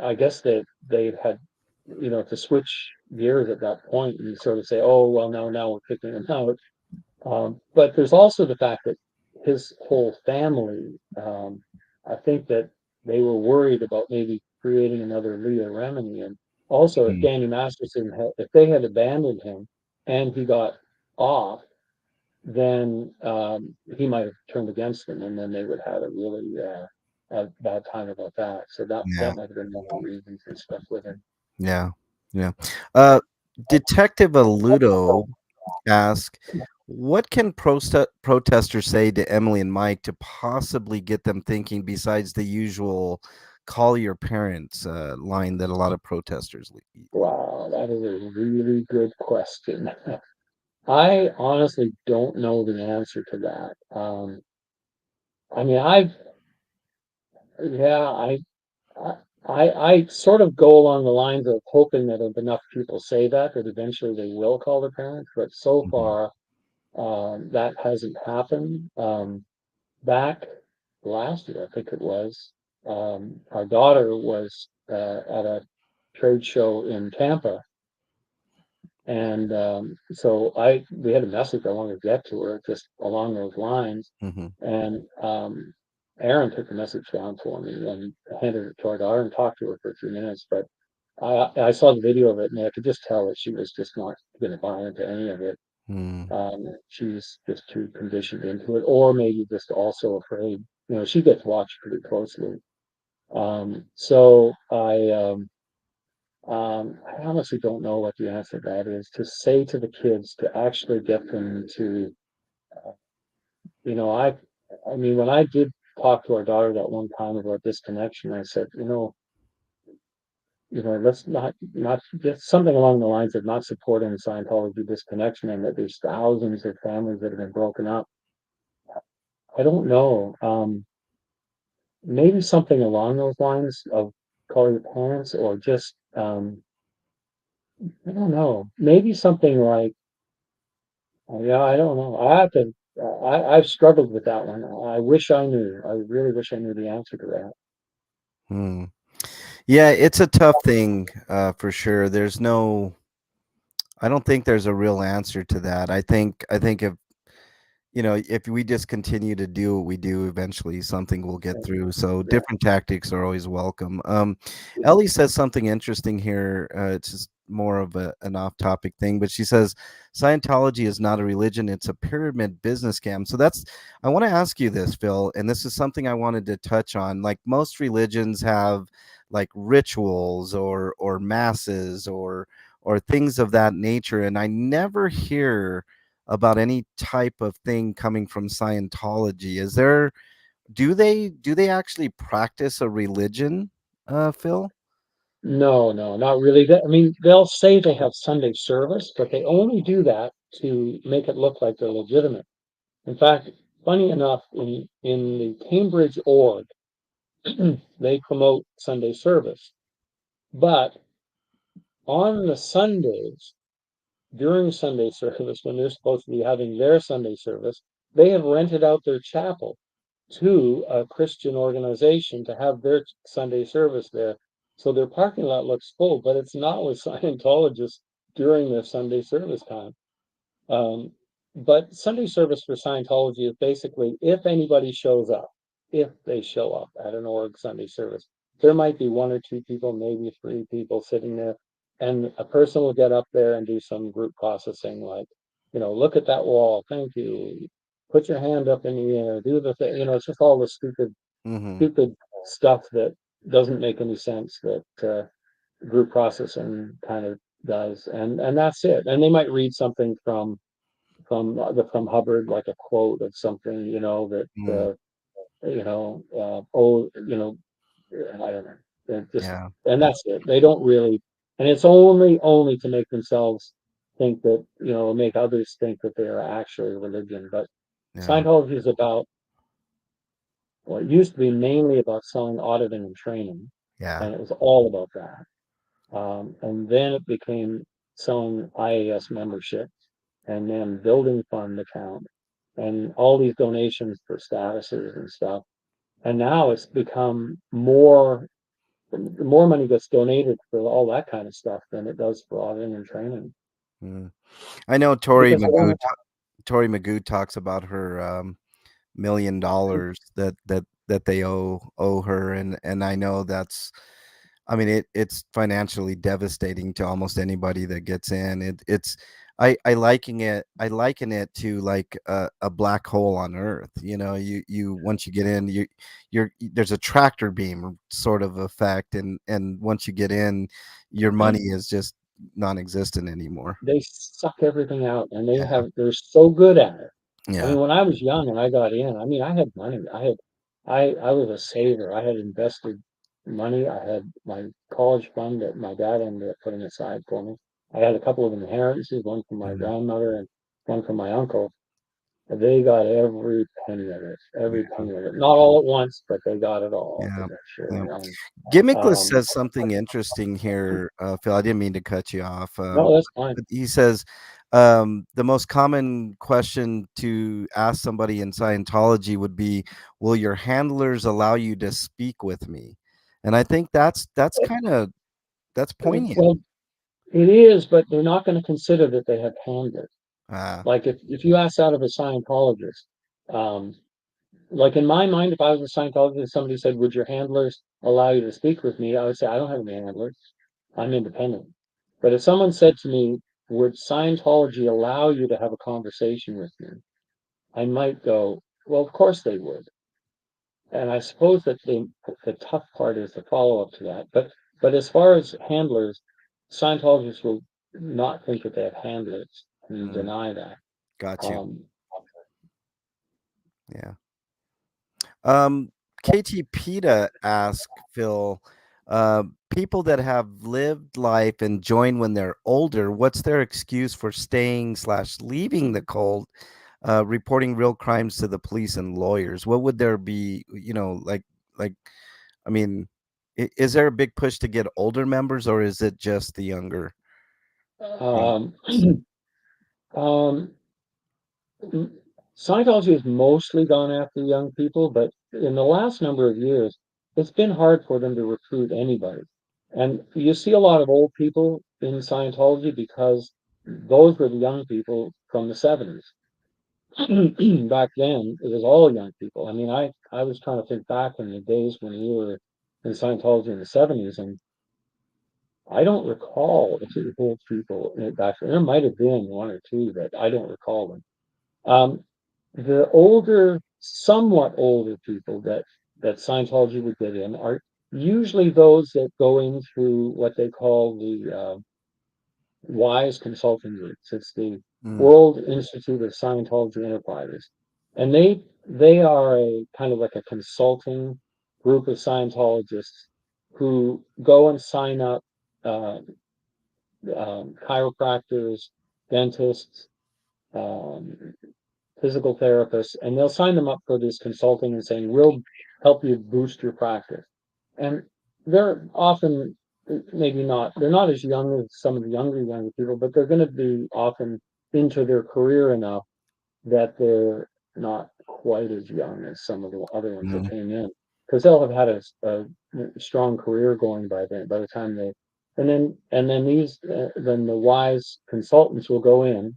I guess that they had, to switch gears at that point and sort of say, oh, well, no, now we're kicking him out. But there's also the fact that his whole family, I think that they were worried about maybe creating another Leah Remini. And also, if Mm, Danny Masterson if they had abandoned him and he got off, then he might have turned against them, and then they would have a really a bad time about that. So yeah, that might have been one of the reasons they stuck with him. yeah, yeah. Uh, Detective Aludo ask, what can protesters say to Emily and Mike to possibly get them thinking besides the usual "call your parents" line that a lot of protesters leave? Wow, that is a really good question. I honestly don't know the answer to that. I mean, yeah, I I sort of go along the lines of hoping that if enough people say that eventually they will call their parents. But so Mhm. far, that hasn't happened. Back last year, I think it was, our daughter was at a trade show in Tampa, and so I we had a message I wanted to get to her just along those lines, Mhm. and Aaron took the message down for me and handed it to our daughter and talked to her for a few minutes. But I saw the video of it, and I could just tell that she was just not going to buy into any of it. Mm. She's just too conditioned into it, or maybe just also afraid. You know, she gets watched pretty closely. So I honestly don't know what the answer to that is. To say to the kids to actually get them to, you know, I mean, when I did talk to our daughter that one time about this connection, I said, let's not just something along the lines of not supporting Scientology disconnection and that there's thousands of families that have been broken up. I don't know. Maybe something along those lines of call your parents or just I don't know. Maybe something like yeah, I don't know. I have to. I've struggled with that one. I wish I knew. I really wish I knew the answer to that. Mm. Yeah, it's a tough thing, for sure. I don't think there's a real answer to that. I think if if we just continue to do what we do, eventually something will get through. So Yeah. different tactics are always welcome. Ellie says something interesting here. It's just more of an off-topic thing, but she says Scientology is not a religion; it's a pyramid business scam. So I want to ask you this, Phil, and this is something I wanted to touch on. Like most religions have like rituals or masses or things of that nature, and I never hear about any type of thing coming from Scientology. Is there do they actually practice a religion, Phil? No, no, not really. I mean, they'll say they have Sunday service, but they only do that to make it look like they're legitimate. In fact, funny enough, in the Cambridge org, they promote Sunday service, but on the Sundays during Sunday service, when they're supposed to be having their Sunday service, they have rented out their chapel to a Christian organization to have their Sunday service there. So their parking lot looks full, but it's not with Scientologists during their Sunday service time. Um, but Sunday service for Scientology is basically if anybody shows up, if they show up at an org Sunday service, there might be one or two people, maybe three people sitting there, and a person will get up there and do some group processing, like, look at that wall, thank you, put your hand up in the air, do the thing. It's just all the stupid, Mhm. stupid stuff that doesn't make any sense that group processing kind of does, and that's it. And they might read something from Hubbard, like a quote of something, that Mm. I don't know. They're just, Yeah. and that's it. They don't really, and it's only to make themselves think that, make others think that they are actually a religion. But Yeah. Scientology is about, well, it used to be mainly about selling auditing and training, Yeah. and it was all about that. And then it became selling IAS membership and then building fund account and all these donations for statuses and stuff. And now it's become more money gets donated for all that kind of stuff than it does for auditing and training. Mm. I know Because they don't have, Tori Magoo talks about her $1 million that they owe her, and I know that's I mean, it's financially devastating to almost anybody that gets in. I liken it to like a black hole on Earth. You once you get in, there's a tractor beam sort of effect, and once you get in, your money is just non-existent anymore. they suck everything out and Yeah, they're so good at it. I yeah. mean, when I was young and I got in, I mean, I had money. I was a saver. I had invested money. I had my college fund that my dad ended up putting aside for me. I had a couple of inheritances, one from my Mhm, grandmother and one from my uncle. They got every penny of it, every Yeah. penny of it. Not all at once, but they got it all Yeah. for their Yeah. share. Gimmickless Um, says something interesting here, Phil. I didn't mean to cut you off. no, that's fine. But he says the most common question to ask somebody in Scientology would be, "Will your handlers allow you to speak with me?" And I think that's kind of that's poignant. Well, it is, but they're not going to consider that they have handlers. Ah, Like if you ask out of a Scientologist, um, like in my mind, if I was a Scientologist, somebody said, "Would your handlers allow you to speak with me?" I would say, "I don't have any handlers. I'm independent." But if someone said to me, "Would Scientology allow you to have a conversation with me?" I might go, "Well, of course they would." And I suppose that the tough part is the follow up to that. But as far as handlers, Scientologists will not think that they have handlers and mm, deny that. got you. Um, Yeah. Um, KT PETA asked Phil, people that have lived life and join when they're older, what's their excuse for staying slash leaving the cult, reporting real crimes to the police and lawyers? What would there be, like, I mean, is there a big push to get older members or is it just the younger um, members? um, Scientology has mostly gone after young people, but in the last number of years, it's been hard for them to recruit anybody. And you see a lot of old people in Scientology because those were the young people from the 70s. Back then, it was all young people. I mean, I was trying to think back in the days when we were in Scientology in the 70s, and I don't recall the old people back then. There might have been one or two, but I don't recall them. Um, the older, somewhat older people that Scientology would get in are usually those that go in through what they call the WISE consulting groups. It's the Mm, World Institute of Scientology Enterprises, and they are a kind of like a consulting group of Scientologists who go and sign up uh, chiropractors, dentists, um, physical therapists, and they'll sign them up for this consulting and saying, "We'll help you boost your practice." And they're often maybe not, they're not as young as some of the younger people, but they're going to be often into their career enough that they're not quite as young as some of the other ones that mm, came in, because they'll have had a strong career going by then, by the time they, and then then the wise consultants will go in,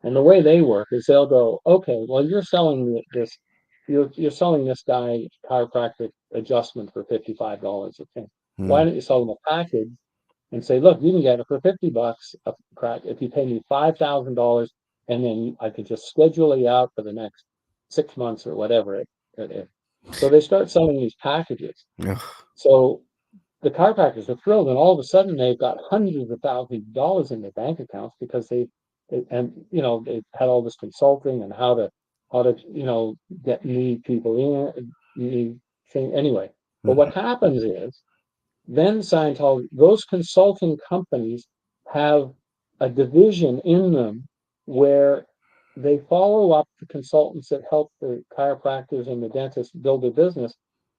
and the way they work is they'll go, "Okay, well, you're selling this guy chiropractic adjustment for $55 a thing. Why mm, don't you sell him a package and say, look, you can get it for $50 a crack if you pay me $5,000, and then I can just schedule you out for the next 6 months or whatever it is." So they start selling these packages. ugh, So the chiropractors are thrilled, and all of a sudden they've got hundreds of thousands of dollars in their bank accounts because and they've had all this consulting and how to get new people in, new thing anyway. But what mhm, happens is then Scientology, those consulting companies have a division in them where they follow up the consultants that help the chiropractors and the dentists build their business.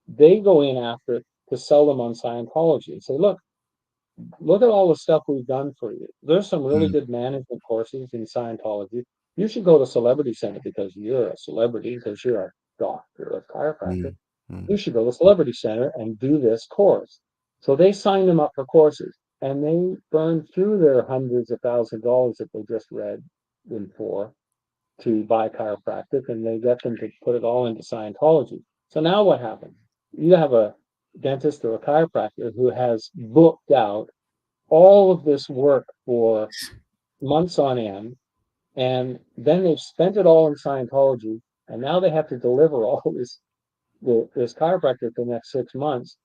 They go in after it to sell them on Scientology and say, look at all the stuff we've done for you. There's some really mm, good management courses in Scientology. You should go to Celebrity Center because you're a celebrity, because you're a doctor, a chiropractor. mm, mm, You should go to Celebrity Center and do this course. So they sign them up for courses, and they burn through their hundreds of thousands of dollars that they just read in for to buy chiropractic, and they get them to put it all into Scientology. So now what happens? You have a dentist or a chiropractor who has booked out all of this work for months on end, and then they've spent it all in Scientology, and now they have to deliver all this chiropractor for the next 6 months.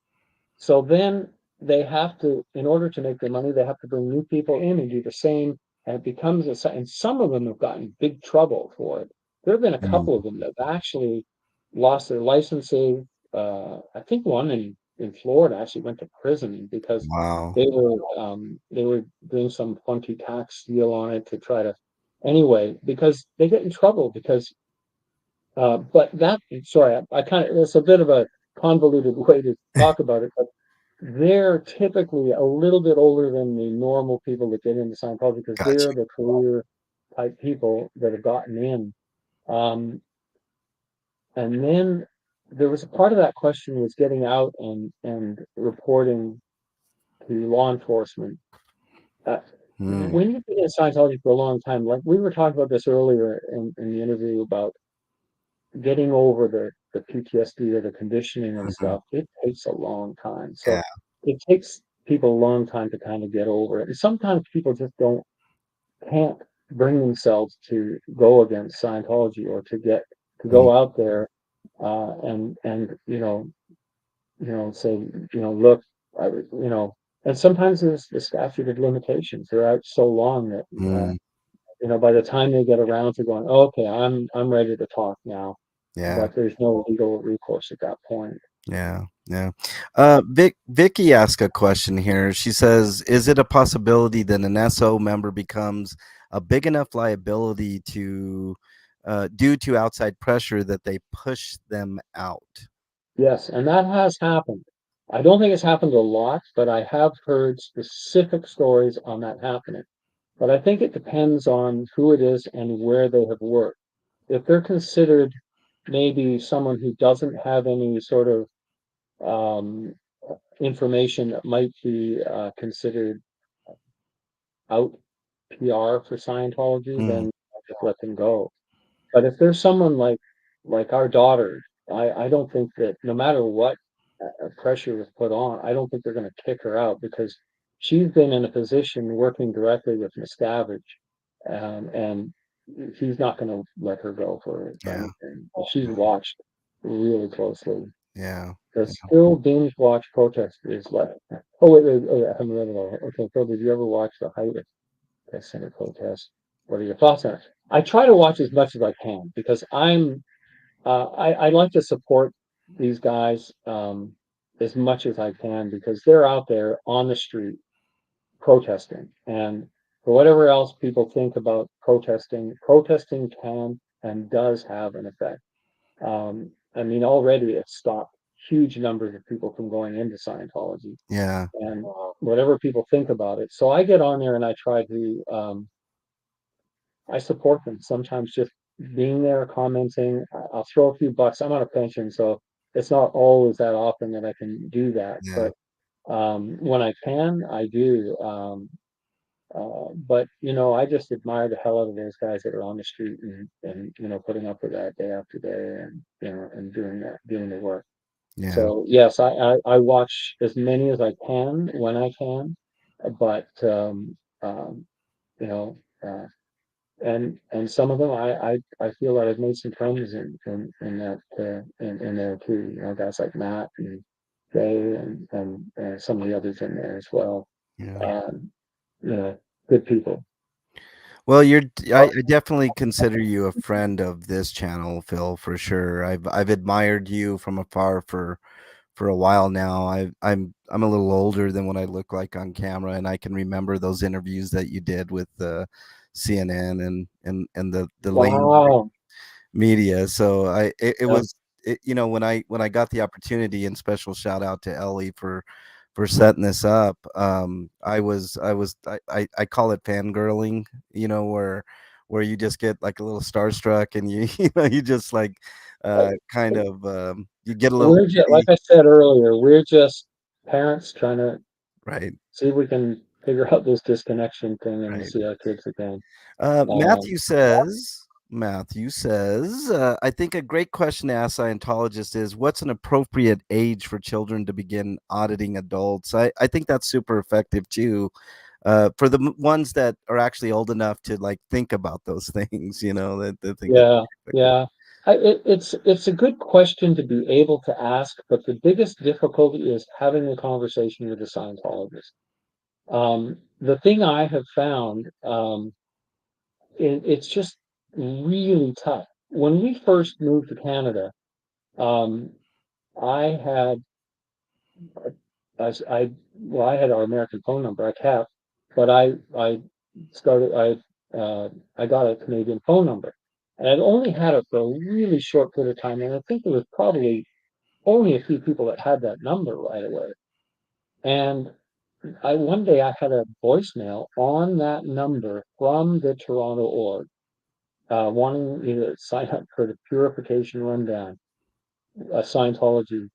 So then they have to, in order to make their money, they have to bring new people in and do the same. And it becomes and some of them have gotten big trouble for it. There have been a couple mm. of them that have actually lost their licenses. I think one in Florida actually went to prison because Wow. they were doing some funky tax deal on it to try to. anyway, because they get in trouble because, but that, sorry, I kind of, it's a bit of a convoluted way to talk about it, but they're typically a little bit older than the normal people that get into Scientology because Gotcha. they're the career type people that have gotten in. Um, and then there was a part of that question was getting out and reporting to law enforcement. Uh, Mm, when you've been in Scientology for a long time, like we were talking about this earlier in the interview about getting over the PTSD or the conditioning and mhm. stuff, it takes a long time. Yeah. So it takes people a long time to kind of get over it. And sometimes people just can't bring themselves to go against Scientology or to Mm, go out there and say, look, and sometimes there's the statute of limitations. They're out so long that mm, by the time they get around to going, oh, okay, I'm ready to talk now, yeah. but there's no legal recourse at that point. Yeah. Yeah. Vicky asked a question here. She says, "Is it a possibility that an SO member becomes a big enough liability to, due to outside pressure, that they push them out?" Yes, and that has happened. I don't think it's happened a lot, but I have heard specific stories on that happening. But I think it depends on who it is and where they have worked. If they're considered maybe someone who doesn't have any sort of um, information that might be considered out PR for Scientology, Mm, then I just let them go. But if there's someone like our daughter, I don't think that no matter what pressure was put on, I don't think they're going to kick her out because she's been in a position working directly with Miscavige, and he's not going to let her go for yeah. anything. She's watched really closely. Yeah. The Yeah. still binge watch protest is like, oh wait, oh, I haven't read it all. Okay, Phil, did you ever watch the height of the Senate protest? What are your thoughts on it? I try to watch as much as I can because I like to support these guys as much as I can because they're out there on the street protesting. And for whatever else people think about protesting, protesting can and does have an effect. I mean, already it's stopped huge numbers of people from going into Scientology Yeah. and whatever people think about it. So I get on there and I try to I support them. Sometimes just being there, commenting. I'll throw a few bucks. I'm on a pension, so it's not always that often that I can do that. Yeah. But when I can, I do. But I just admire the hell out of those guys that are on the street and putting up with that day after day and and doing the work. Yeah. So yes, I watch as many as I can when I can, but um, you know. And some of them I feel that I've made some friends in that in there too. Guys like Matt and Jay and some of the others in there as well. Yeah. Um, you know, good people. Well, I definitely consider you a friend of this channel, Phil, for sure. I've admired you from afar for a while now. I'm a little older than what I look like on camera, and I can remember those interviews that you did with CNN and the late Wow. media. So it Yeah. was when I got the opportunity, and special shout out to Ellie for setting this up. I call it fangirling, where you just get like a little starstruck and you you just like kind of you get a little We're just, like giddy, I said earlier, we're just parents trying to right? see if we can figure out this disconnection thing and Right. see our kids again. Um, Matthew says, I think a great question to ask Scientologists is what's an appropriate age for children to begin auditing adults? I think that's super effective too. For the ones that are actually old enough to like think about those things, that think that's Yeah, effective. yeah. It's a good question to be able to ask, but the biggest difficulty is having a conversation with a Scientologist. The thing I have found, it's just really tough. When we first moved to Canada, um, I had I well, I had our American phone number I kept, but I started. I got a Canadian phone number, and I'd only had it for a really short period of time, and I think there was probably only a few people that had that number right away. And I one day I had a voicemail on that number from the Toronto org, wanting me to sign up for the Purification Rundown, a Scientology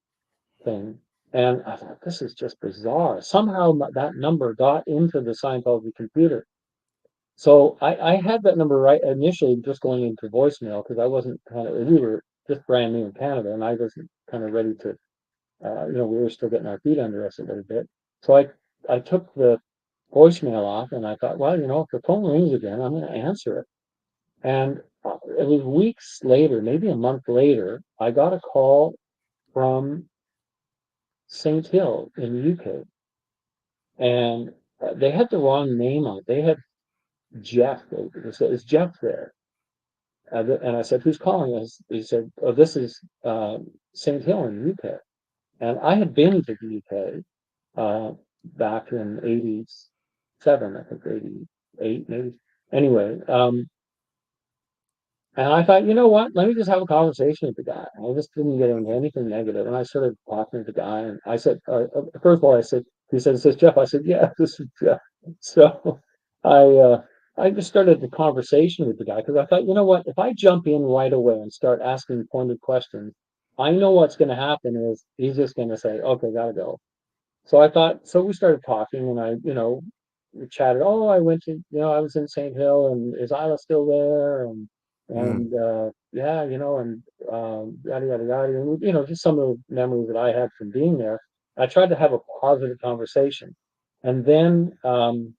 thing. And I thought, this is just bizarre. Somehow that number got into the Scientology computer. So I had that number right initially just going into voicemail because I wasn't kind of, we were just brand new in Canada and I wasn't kind of ready to, we were still getting our feet under us a little bit. So I took the voicemail off and I thought, well, if the phone rings again, I'm going to answer it. And it was weeks later, maybe a month later, I got a call from St. Hill in the UK, and they had the wrong name on it. They had Jeff. They said, "Is Jeff there?" And I said, "Who's calling us?" He said, "Oh, this is St. Hill in the UK." And I had been to the UK back in '87, I think '88, maybe. Anyway, and I thought, you know what? Let me just have a conversation with the guy. I just didn't get into anything negative. And I started talking to the guy, and I said, first of all, I said, he said, "Is this Jeff?" I said, "Yeah, this is Jeff." So I, uh, I just started the conversation with the guy because I thought, you know what? If I jump in right away and start asking pointed questions, I know what's going to happen is he's just going to say, "Okay, gotta go." So I thought, so we started talking and we chatted. Oh, I went to, I was in St. Hill and is Isla still there? Mm, Yeah, yada, yada, yada. And, just some of the memories that I had from being there. I tried to have a positive conversation. And then, um,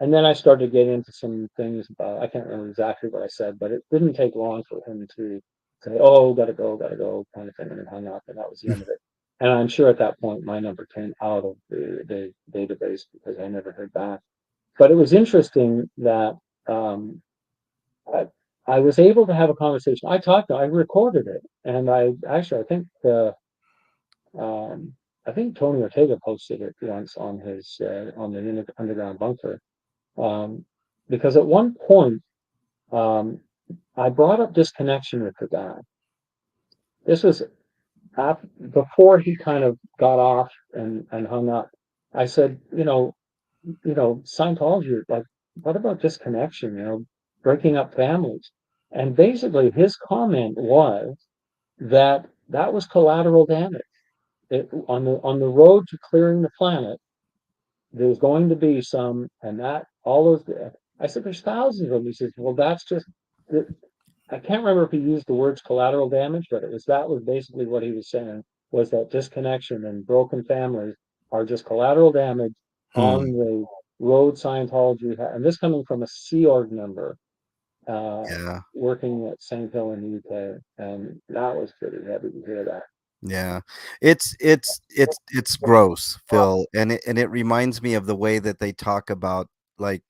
and then I started to get into some things about, I can't remember exactly what I said, but it didn't take long for him to say, "Oh, gotta go," kind of thing, and then hung up, and that was the end of it. And I'm sure at that point my number came out of the database because I never heard back. But it was interesting that um, I, I was able to have a conversation. I recorded it, and um, I think Tony Ortega posted it once on his on the underground bunker, um, because at one point um, I brought up disconnection with the guy. This was before he kind of got off and hung up. I said, Scientology, like, what about disconnection? Breaking up families. And basically, his comment was that that was collateral damage. On the road to clearing the planet, there's going to be some, and that all those. I said, there's thousands of them. He says, well, that's just. I can't remember if he used the words collateral damage, but that was basically what he was saying was that disconnection and broken families are just collateral damage on mm, the road Scientology, and this coming from a Sea Org member uh, yeah. working at St. Hill in the UK, and that was pretty heavy to hear that. Yeah. It's gross, Phil, and it reminds me of the way that they talk about, like,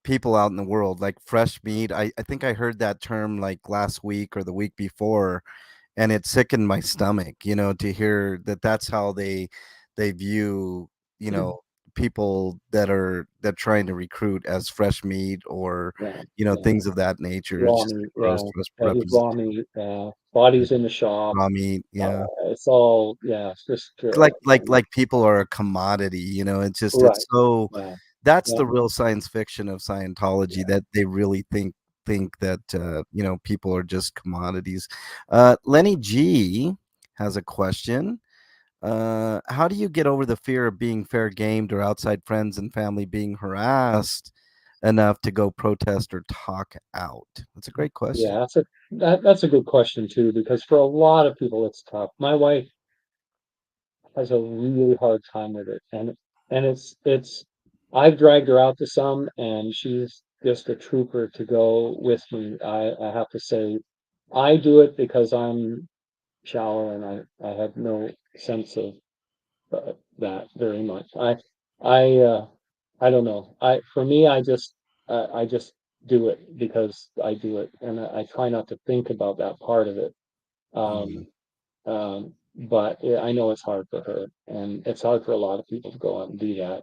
people out in the world, like fresh meat. I think I heard that term, like, last week or the week before, and it sickened my stomach, to hear that that's how they view, you know, people that trying to recruit as fresh meat, or, Yeah, yeah, things of that nature. It's raw just meat, a gross heavy raw meat, bodies in the shop. raw meat, yeah. It's all, yeah, it's just Like people are a commodity, it's right. so Yeah, that's yeah, the real science fiction of Scientology, yeah, that they really think that, people are just commodities. Lenny G has a question. How do you get over the fear of being fair gamed or outside friends and family being harassed enough to go protest or talk out? That's a great question. yeah. That's a good question too, because for a lot of people it's tough. My wife has a really hard time with it, and it's I've dragged her out to some, and she's just a trooper to go with me. I have to say, I do it because I'm shallow and I have no sense of that very much. I I don't know. For me, I just do it because I do it, and I try not to think about that part of it. Mm, Um, but yeah, I know it's hard for her, and it's hard for a lot of people to go out and do that.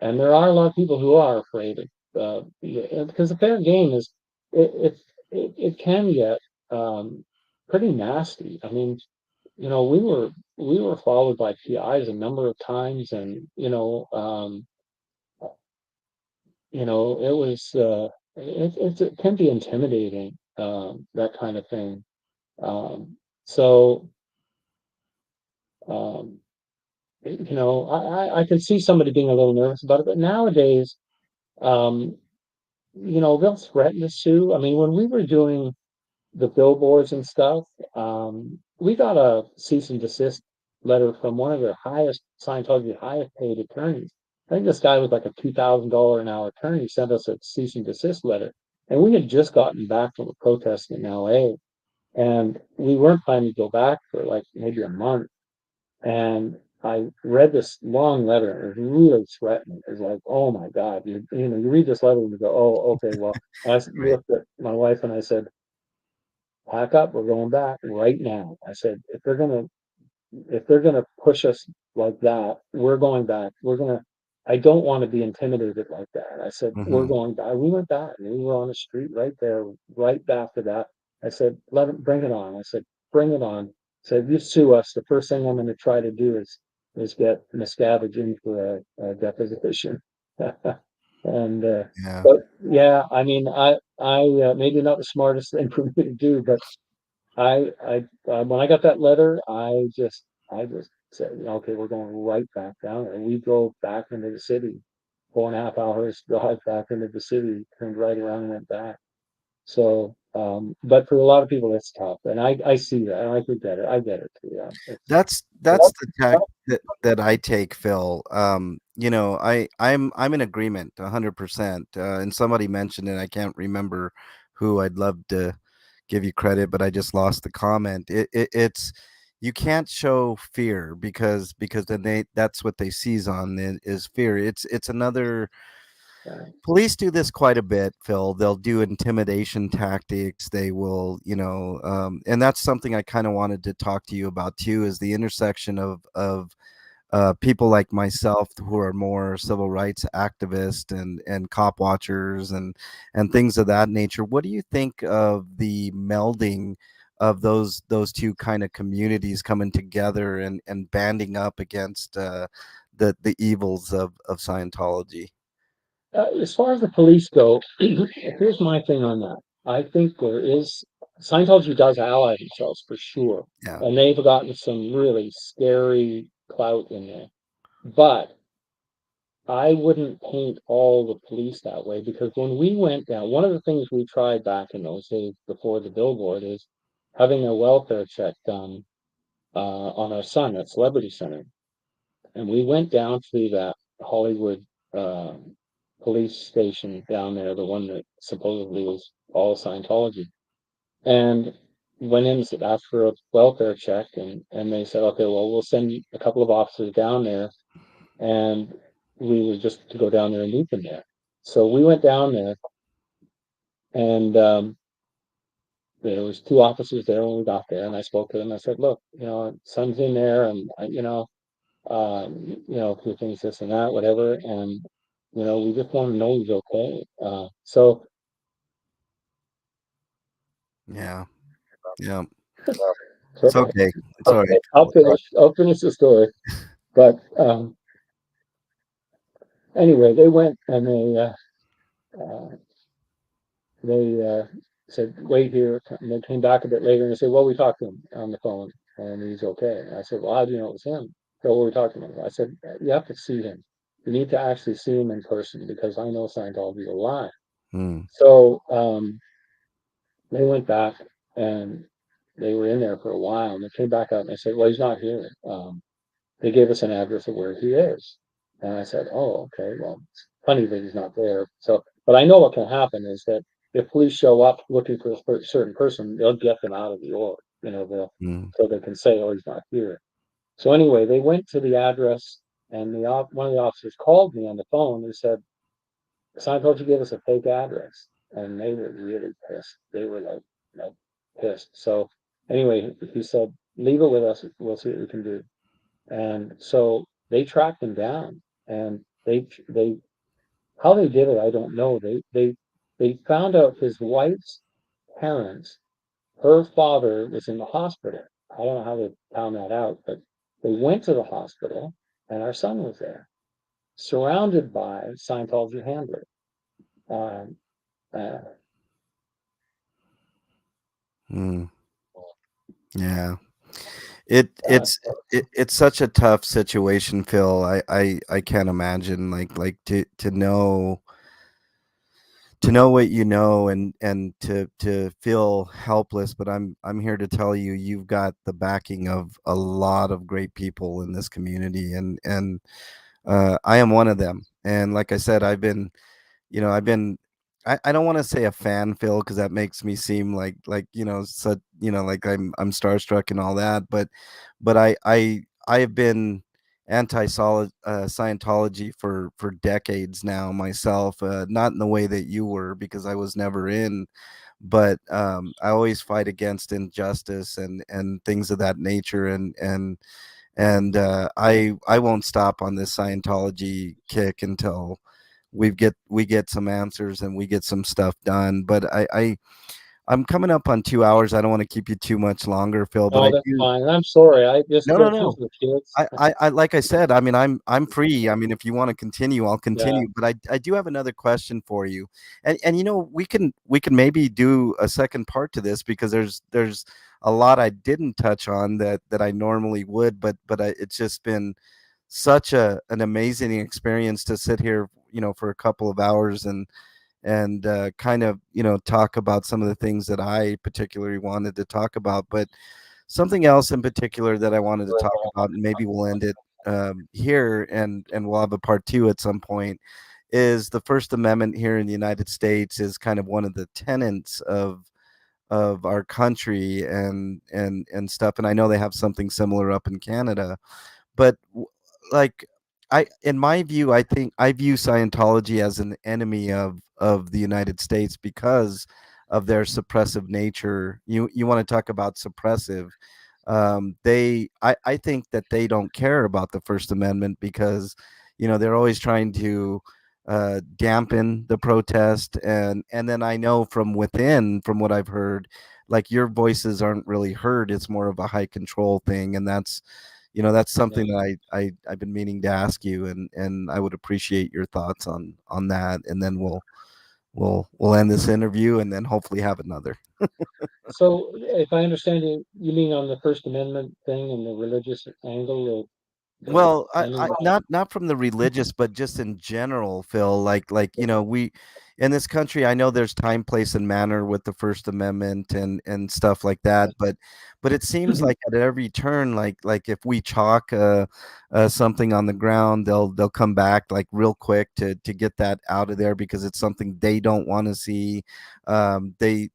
And there are a lot of people who are afraid. because the fair game is it it can get um, pretty nasty. I mean, you know, we were followed by PIs a number of times, and it was it can be intimidating, that kind of thing. Um, so um, I can see somebody being a little nervous about it, but nowadays, um, they'll threaten to sue. I mean, when we were doing the billboards and stuff, we got a cease and desist letter from one of their Scientology highest paid attorneys. I think this guy was like a $2,000 an hour attorney, sent us a cease and desist letter. And we had just gotten back from a protest in LA, and we weren't planning to go back for like maybe a month. And I read this long letter, and it was really threatening. It was like, oh my God, you read this letter and you go, oh, okay, well, Right. looked at my wife and I said, pack up, we're going back right now. I said, if they're gonna push us like that, we're going back. I don't want to be intimidated like that. I said, we're Hmm. going back. We went back and we were on the street right there, right after that. I said, let them bring it on. I said, bring it on. I said, if you sue us, the first thing I'm going to try to do is get Miscavige in for a deposition. And Yeah. but yeah, I mean, I maybe not the smartest thing for me to do, but when I got that letter, I just said, okay, we're going right back down there. And we drove back into the city, 4.5 hours drive back into the city, turned right around and went back. So, but for a lot of people, that's tough, and I see that, and I could get it. I get it too. Yeah, That's it's the tack that I take, Phil. I'm in agreement 100%. And somebody mentioned it. I can't remember who. I'd love to give you credit, but I just lost the comment. It's you can't show fear because then that's what they seize on is fear. It's another. yeah, Police do this quite a bit, Phil. They'll do intimidation tactics. They will, and that's something I kind of wanted to talk to you about too, is the intersection of people like myself who are more civil rights activists and cop watchers and things of that nature. What do you think of the melding of those two kind of communities coming together and banding up against the evils of Scientology? as far as the police go, here's my thing on that. I think Scientology does ally themselves for sure, Yeah. and they've gotten some really scary clout in there. But I wouldn't paint all the police that way, because when we went down, one of the things we tried back in those days before the billboard is having a welfare check done on our son at Celebrity Center. And we went down to that Hollywood uh, police station down there, the one that supposedly was all Scientology, and went in and said, asked for a welfare check, and they said, okay, well, we'll send a couple of officers down there, and we were just to go down there and meet them there. So we went down there, and there was two officers there when we got there, and I spoke to them. I said, look, son's in there, and a few things, this and that, whatever, and we just want to know he's okay. So Yeah. Yeah. It's so okay. It's all right. I'll finish the story. But anyway, they went and they said, wait here. And they came back a bit later and they said, well, we talked to him on the phone and he's okay. And I said, well, how do you know it was him? So what were we talking about? I said, you have to see him. You need to actually see him in person, because I know Scientology is a lie. Mm, So they went back and they were in there for a while, and they came back out and they said, well, he's not here. They gave us an address of where he is. And I said, oh, okay, well, it's funny that he's not there. So, but I know what can happen is that if police show up looking for a certain person, they'll get them out of the org, mm, so they can say, oh, he's not here. So anyway, they went to the address, and one of the officers called me on the phone and said, Scientology gave us a fake address, and they were really pissed. They were like, pissed. So anyway, he said, leave it with us. We'll see what we can do. And so they tracked him down, and they How they did it, I don't know. They found out his wife's parents, her father was in the hospital. I don't know how they found that out, but they went to the hospital and our son was there, surrounded by Scientology handlers. Um, uh, Mm, yeah. It uh, it's it's such a tough situation, Phil. I can't imagine like to know what you know and to feel helpless, but I'm here to tell you you've got the backing of a lot of great people in this community, and I am one of them. And like I said, I've been I don't want to say a fan, Phil, because that makes me seem like such like I'm starstruck and all that, but I have been anti solid Scientology for decades now myself, not in the way that you were because I was never in, but I always fight against injustice and things of that nature, and I won't stop on this Scientology kick until we get some answers and we get some stuff done. But I'm coming up on 2 hours. I don't want to keep you too much longer, Phil. But no, I that's do. fine. I'm sorry. I just No, no, because no. of the kids. I like I said, I mean, I'm free. I mean, if you want to continue, I'll Yeah, continue. But I do have another question for you, and we can maybe do a second part to this because there's a lot I didn't touch on that I normally would, but it's just been such an amazing experience to sit here, for a couple of hours and kind of talk about some of the things that I particularly wanted to talk about. But something else in particular that I wanted to talk about, and maybe we'll end it here, and we'll have a part two at some point, is the First Amendment here in the United States is kind of one of the tenets of our country and stuff. And I know they have something similar up in Canada, but like in my view, I think I view Scientology as an enemy of the United States because of their suppressive nature. You want to talk about suppressive? I think that they don't care about the First Amendment because they're always trying to dampen the protest, and then I know from within, from what I've heard, like your voices aren't really heard. It's more of a high control thing, and that's something yeah. that I've been meaning to ask you, and I would appreciate your thoughts on that, and then we'll end this interview and then hopefully have another. So, if I understand you, you mean on the First Amendment thing and the religious angle of Well, I any? not from the religious, but just in general, Phil. We in this country, I know there's time, place, and manner with the First Amendment and stuff like that. But it seems like at every turn, like if we chalk something on the ground, they'll come back like real quick to get that out of there because it's something they don't want to see. They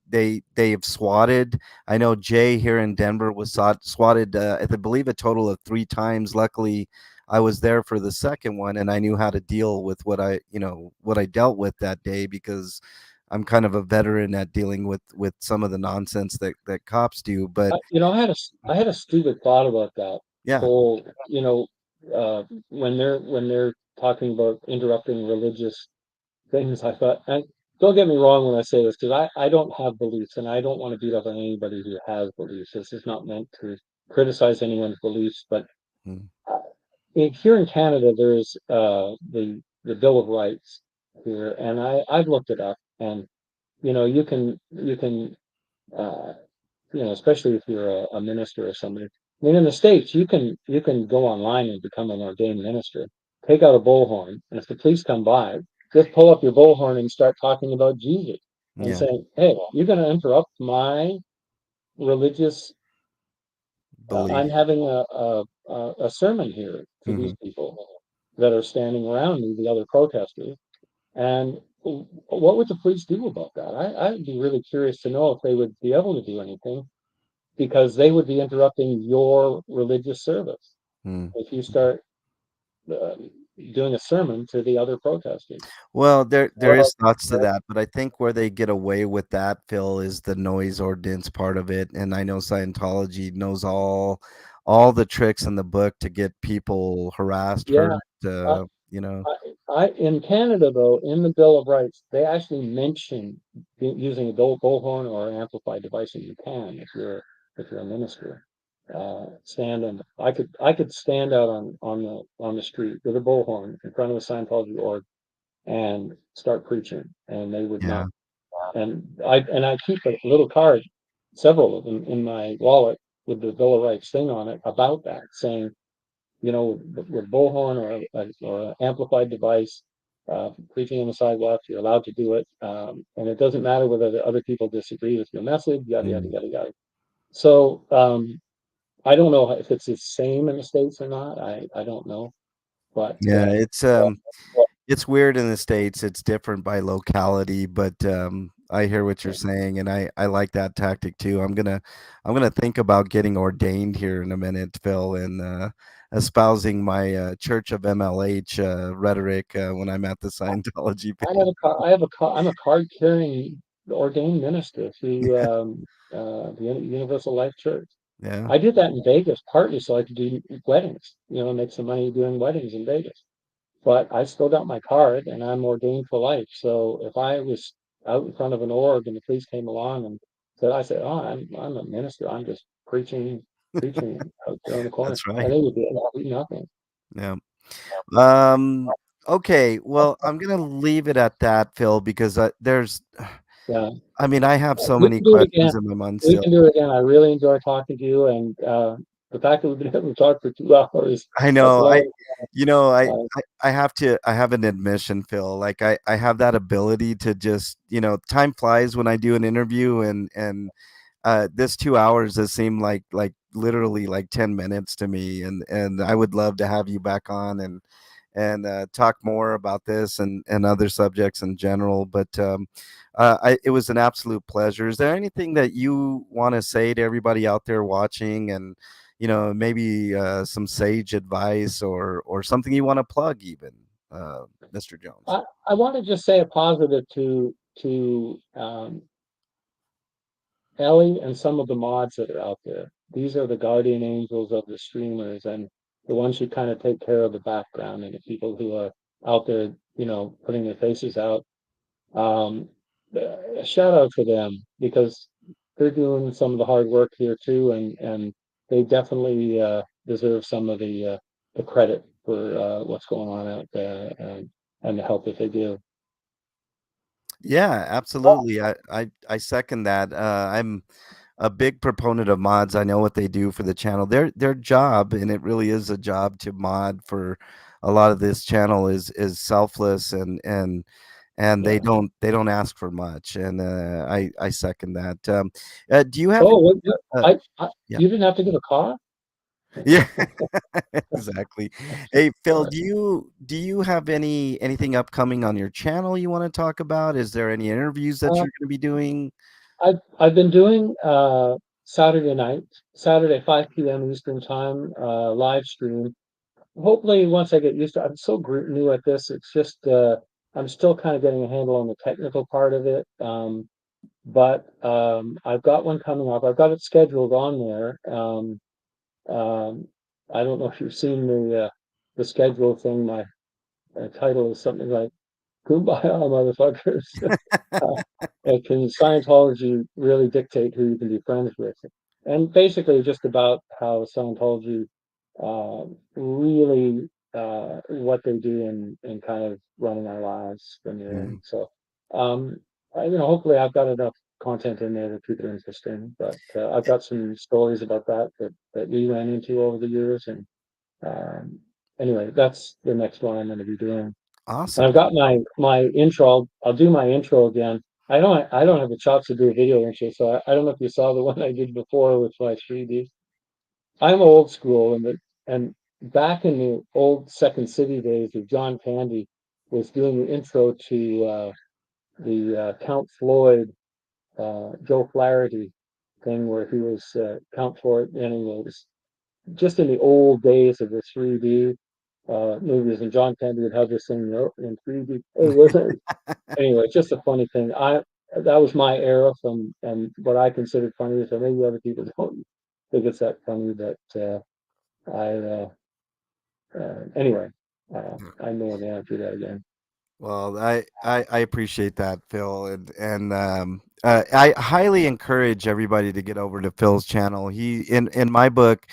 have swatted. I know Jay here in Denver was swatted, I believe, a total of 3 times. Luckily, I was there for the second one, and I knew how to deal with what I dealt with that day because I'm kind of a veteran at dealing with some of the nonsense that cops do. But I had a stupid thought about that yeah, whole, when they're talking about interrupting religious things. I thought, and don't get me wrong when I say this, because I don't have beliefs, and I don't want to beat up on anybody who has beliefs. This is not meant to criticize anyone's beliefs, but mm, here in Canada, there's the Bill of Rights here, and I've looked it up, and you can uh, especially if you're a minister or somebody. I mean, in the States, you can go online and become an ordained minister, take out a bullhorn, and if the police come by, just pull up your bullhorn and start talking about Jesus and yeah, saying, "Hey, you're going to interrupt my religious. I'm belief. having a sermon here to Hmm. these people that are standing around me, the other protesters." And what would the police do about that? I'd be really curious to know if they would be able to do anything because they would be interrupting your religious service Mm. if you start uh, doing a sermon to the other protesters. Well, there is thoughts to that, but I think where they get away with that, Phil, is the noise ordinance part of it. And I know Scientology knows all the tricks in the book to get people harassed, Yeah, hurt. you know. In Canada though, in the Bill of Rights, they actually mention using a bullhorn or an amplified device, and you can if you're a minister. Stand and I could stand out on the street with a bullhorn in front of a Scientology org and start preaching, and they would Yeah. not. And I keep a little card, several of them in my wallet with the Bill of Rights thing on it about that, saying, you know, with bullhorn or an amplified device, preaching on the sidewalk, you're allowed to do it, and it doesn't matter whether the other people disagree with your message, yada yada Mm. yada yada. So I don't know if it's the same in the states or not. I don't know, but Yeah, it's weird in the States, it's different by locality, but, I hear what you're saying, and I like that tactic too. I'm gonna think about getting ordained here in a minute, Phil, and, espousing my, Church of MLH, rhetoric, when I'm at the Scientology page. I'm a card carrying ordained minister through the Universal Life Church. Yeah. I did that in Vegas partly so I could do weddings, you know, make some money doing weddings in Vegas. But I still got my card and I'm ordained for life. So if I was out in front of an org and the police came along and said, I said, oh, I'm a minister. I'm just preaching out there on the corner. That's And right. they would be nothing. Yeah. Um, okay, well, I'm gonna leave it at that, Phil, because, Yeah. I mean, I have so We many can do it again. questions in my mind We still. can do it again. I really enjoy talking to you, and the fact that we've been able to talk for 2 hours, I that's know, long. you know, Uh, I have an admission, Phil, like, I have that ability to just, time flies when I do an interview, and this 2 hours has seemed like literally like 10 minutes to me, and I would love to have you back on and talk more about this and other subjects in general. But it was an absolute pleasure. Is there anything that you want to say to everybody out there watching, and maybe some sage advice or something you want to plug, even, Mr. Jones? I want to just say a positive to Ellie and some of the mods that are out there. These are the guardian angels of the streamers and the ones who kind of take care of the background and the people who are out there, you know, putting their faces out. Um, a shout out to them because they're doing some of the hard work here too, and they definitely deserve some of the credit for what's going on out there and the help that they do. Yeah, absolutely. I second that. I'm a big proponent of mods. I know what they do for the channel. Their job, and it really is a job to mod for a lot of this channel, is selfless, and Yeah. they don't ask for much. And I second that. Do you have Oh, any? Yeah, you didn't have to give a car? yeah, exactly. Hey, Phil, do you have anything upcoming on your channel you want to talk about? Is there any interviews that Uh, you're going to be doing? I've been doing Saturday night, Saturday 5 p.m. Eastern time, live stream. Hopefully, once I get used to, I'm so new at this. It's just I'm still kind of getting a handle on the technical part of it. But I've got one coming up. I've got it scheduled on there. Um, I don't know if you've seen the schedule thing. My title is something like "Kumbaya, motherfuckers." Can Scientology really dictate who you can be friends with? And basically, just about how Scientology really what they do in kind of running our lives when you're in. Mm, So, hopefully, I've got enough content in there to keep it interesting. But I've got some stories about that we ran into over the years, and um, anyway, that's the next one I'm going to be doing. And awesome. I've got my intro. I'll do my intro again. I don't have the chops to do a video intro, so I don't know if you saw the one I did before with my 3D. I'm old school, and back in the old Second City days, of John Candy was doing the intro to the Count Floyd, Joe Flaherty thing, where he was Count Floyd, and he was just in the old days of the 3D movies, and John Candy would have this thing, in 3D. It wasn't anyway. It's just a funny thing. I That was my era from and what I considered funny. So maybe other people don't think it's that funny, but I anyway. I know when to do that again. Well, I appreciate that, Phil, and I highly encourage everybody to get over to Phil's channel. He in my book,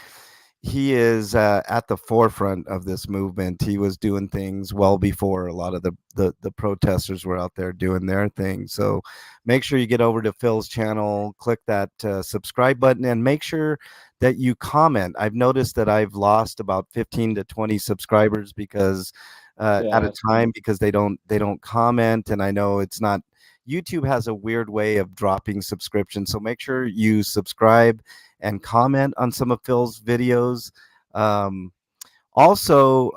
he is at the forefront of this movement. He was doing things well before a lot of the protesters were out there doing their thing. So make sure you get over to Phil's channel, click that subscribe button, and make sure that you comment. I've noticed that I've lost about 15 to 20 subscribers because at Yeah, a time because they don't comment, and I know it's not. YouTube has a weird way of dropping subscriptions, so make sure you subscribe and comment on some of Phil's videos. Um, Also,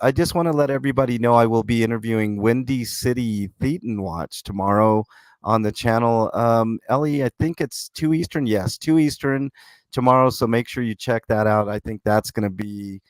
I just want to let everybody know I will be interviewing Windy City Thetan Watch tomorrow on the channel. Ellie, I think it's 2 Eastern. Yes, 2 Eastern tomorrow. So make sure you check that out. I think that's going to be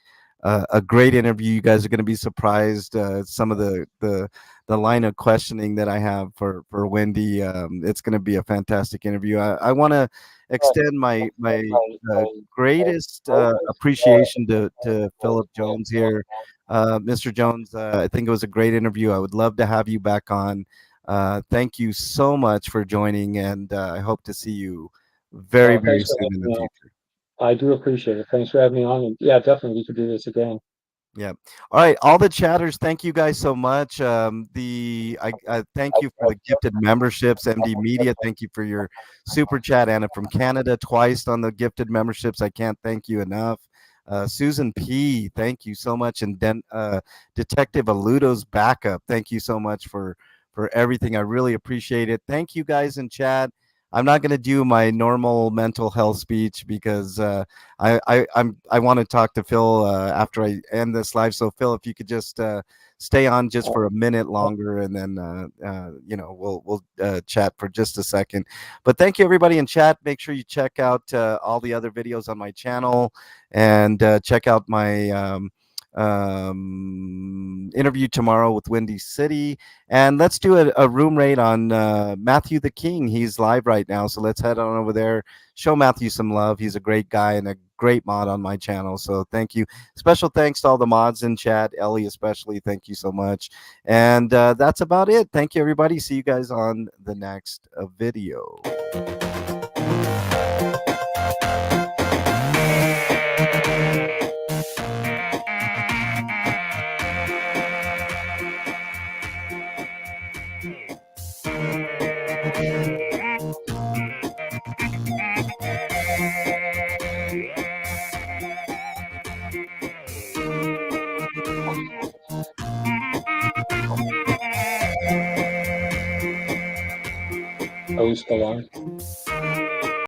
a great interview. You guys are going to be surprised. Some of the line of questioning that I have for Wendy. It's going to be a fantastic interview. I want to extend my uh, greatest appreciation to Philip Jones here. Mr. Jones, I think it was a great interview. I would love to have you back on. Thank you so much for joining, and I hope to see you very, well, very thanks for soon in having the me on. future. I do appreciate it. Thanks for having me on, and yeah, definitely we could do this again. Yeah. All right, all the chatters, thank you guys so much. I thank you for the gifted memberships, MD Media. Thank you for your super chat, Anna from Canada, twice on the gifted memberships. I can't thank you enough. Susan P, thank you so much, and Detective Aludo's backup. Thank you so much for everything. I really appreciate it. Thank you guys in chat. I'm not going to do my normal mental health speech because I want to talk to Phil after I end this live. So Phil, if you could just stay on just for a minute longer, and then we'll chat for just a second. But thank you everybody in chat. Make sure you check out all the other videos on my channel, and check out my interview tomorrow with Windy City. And let's do a room raid on Matthew the King. He's live right now, so let's head on over there, show Matthew some love. He's a great guy and a great mod on my channel. So thank you. Special thanks to all the mods in chat, Ellie especially. Thank you so much. And that's about it. Thank you, everybody. See you guys on the next video. Are we still on?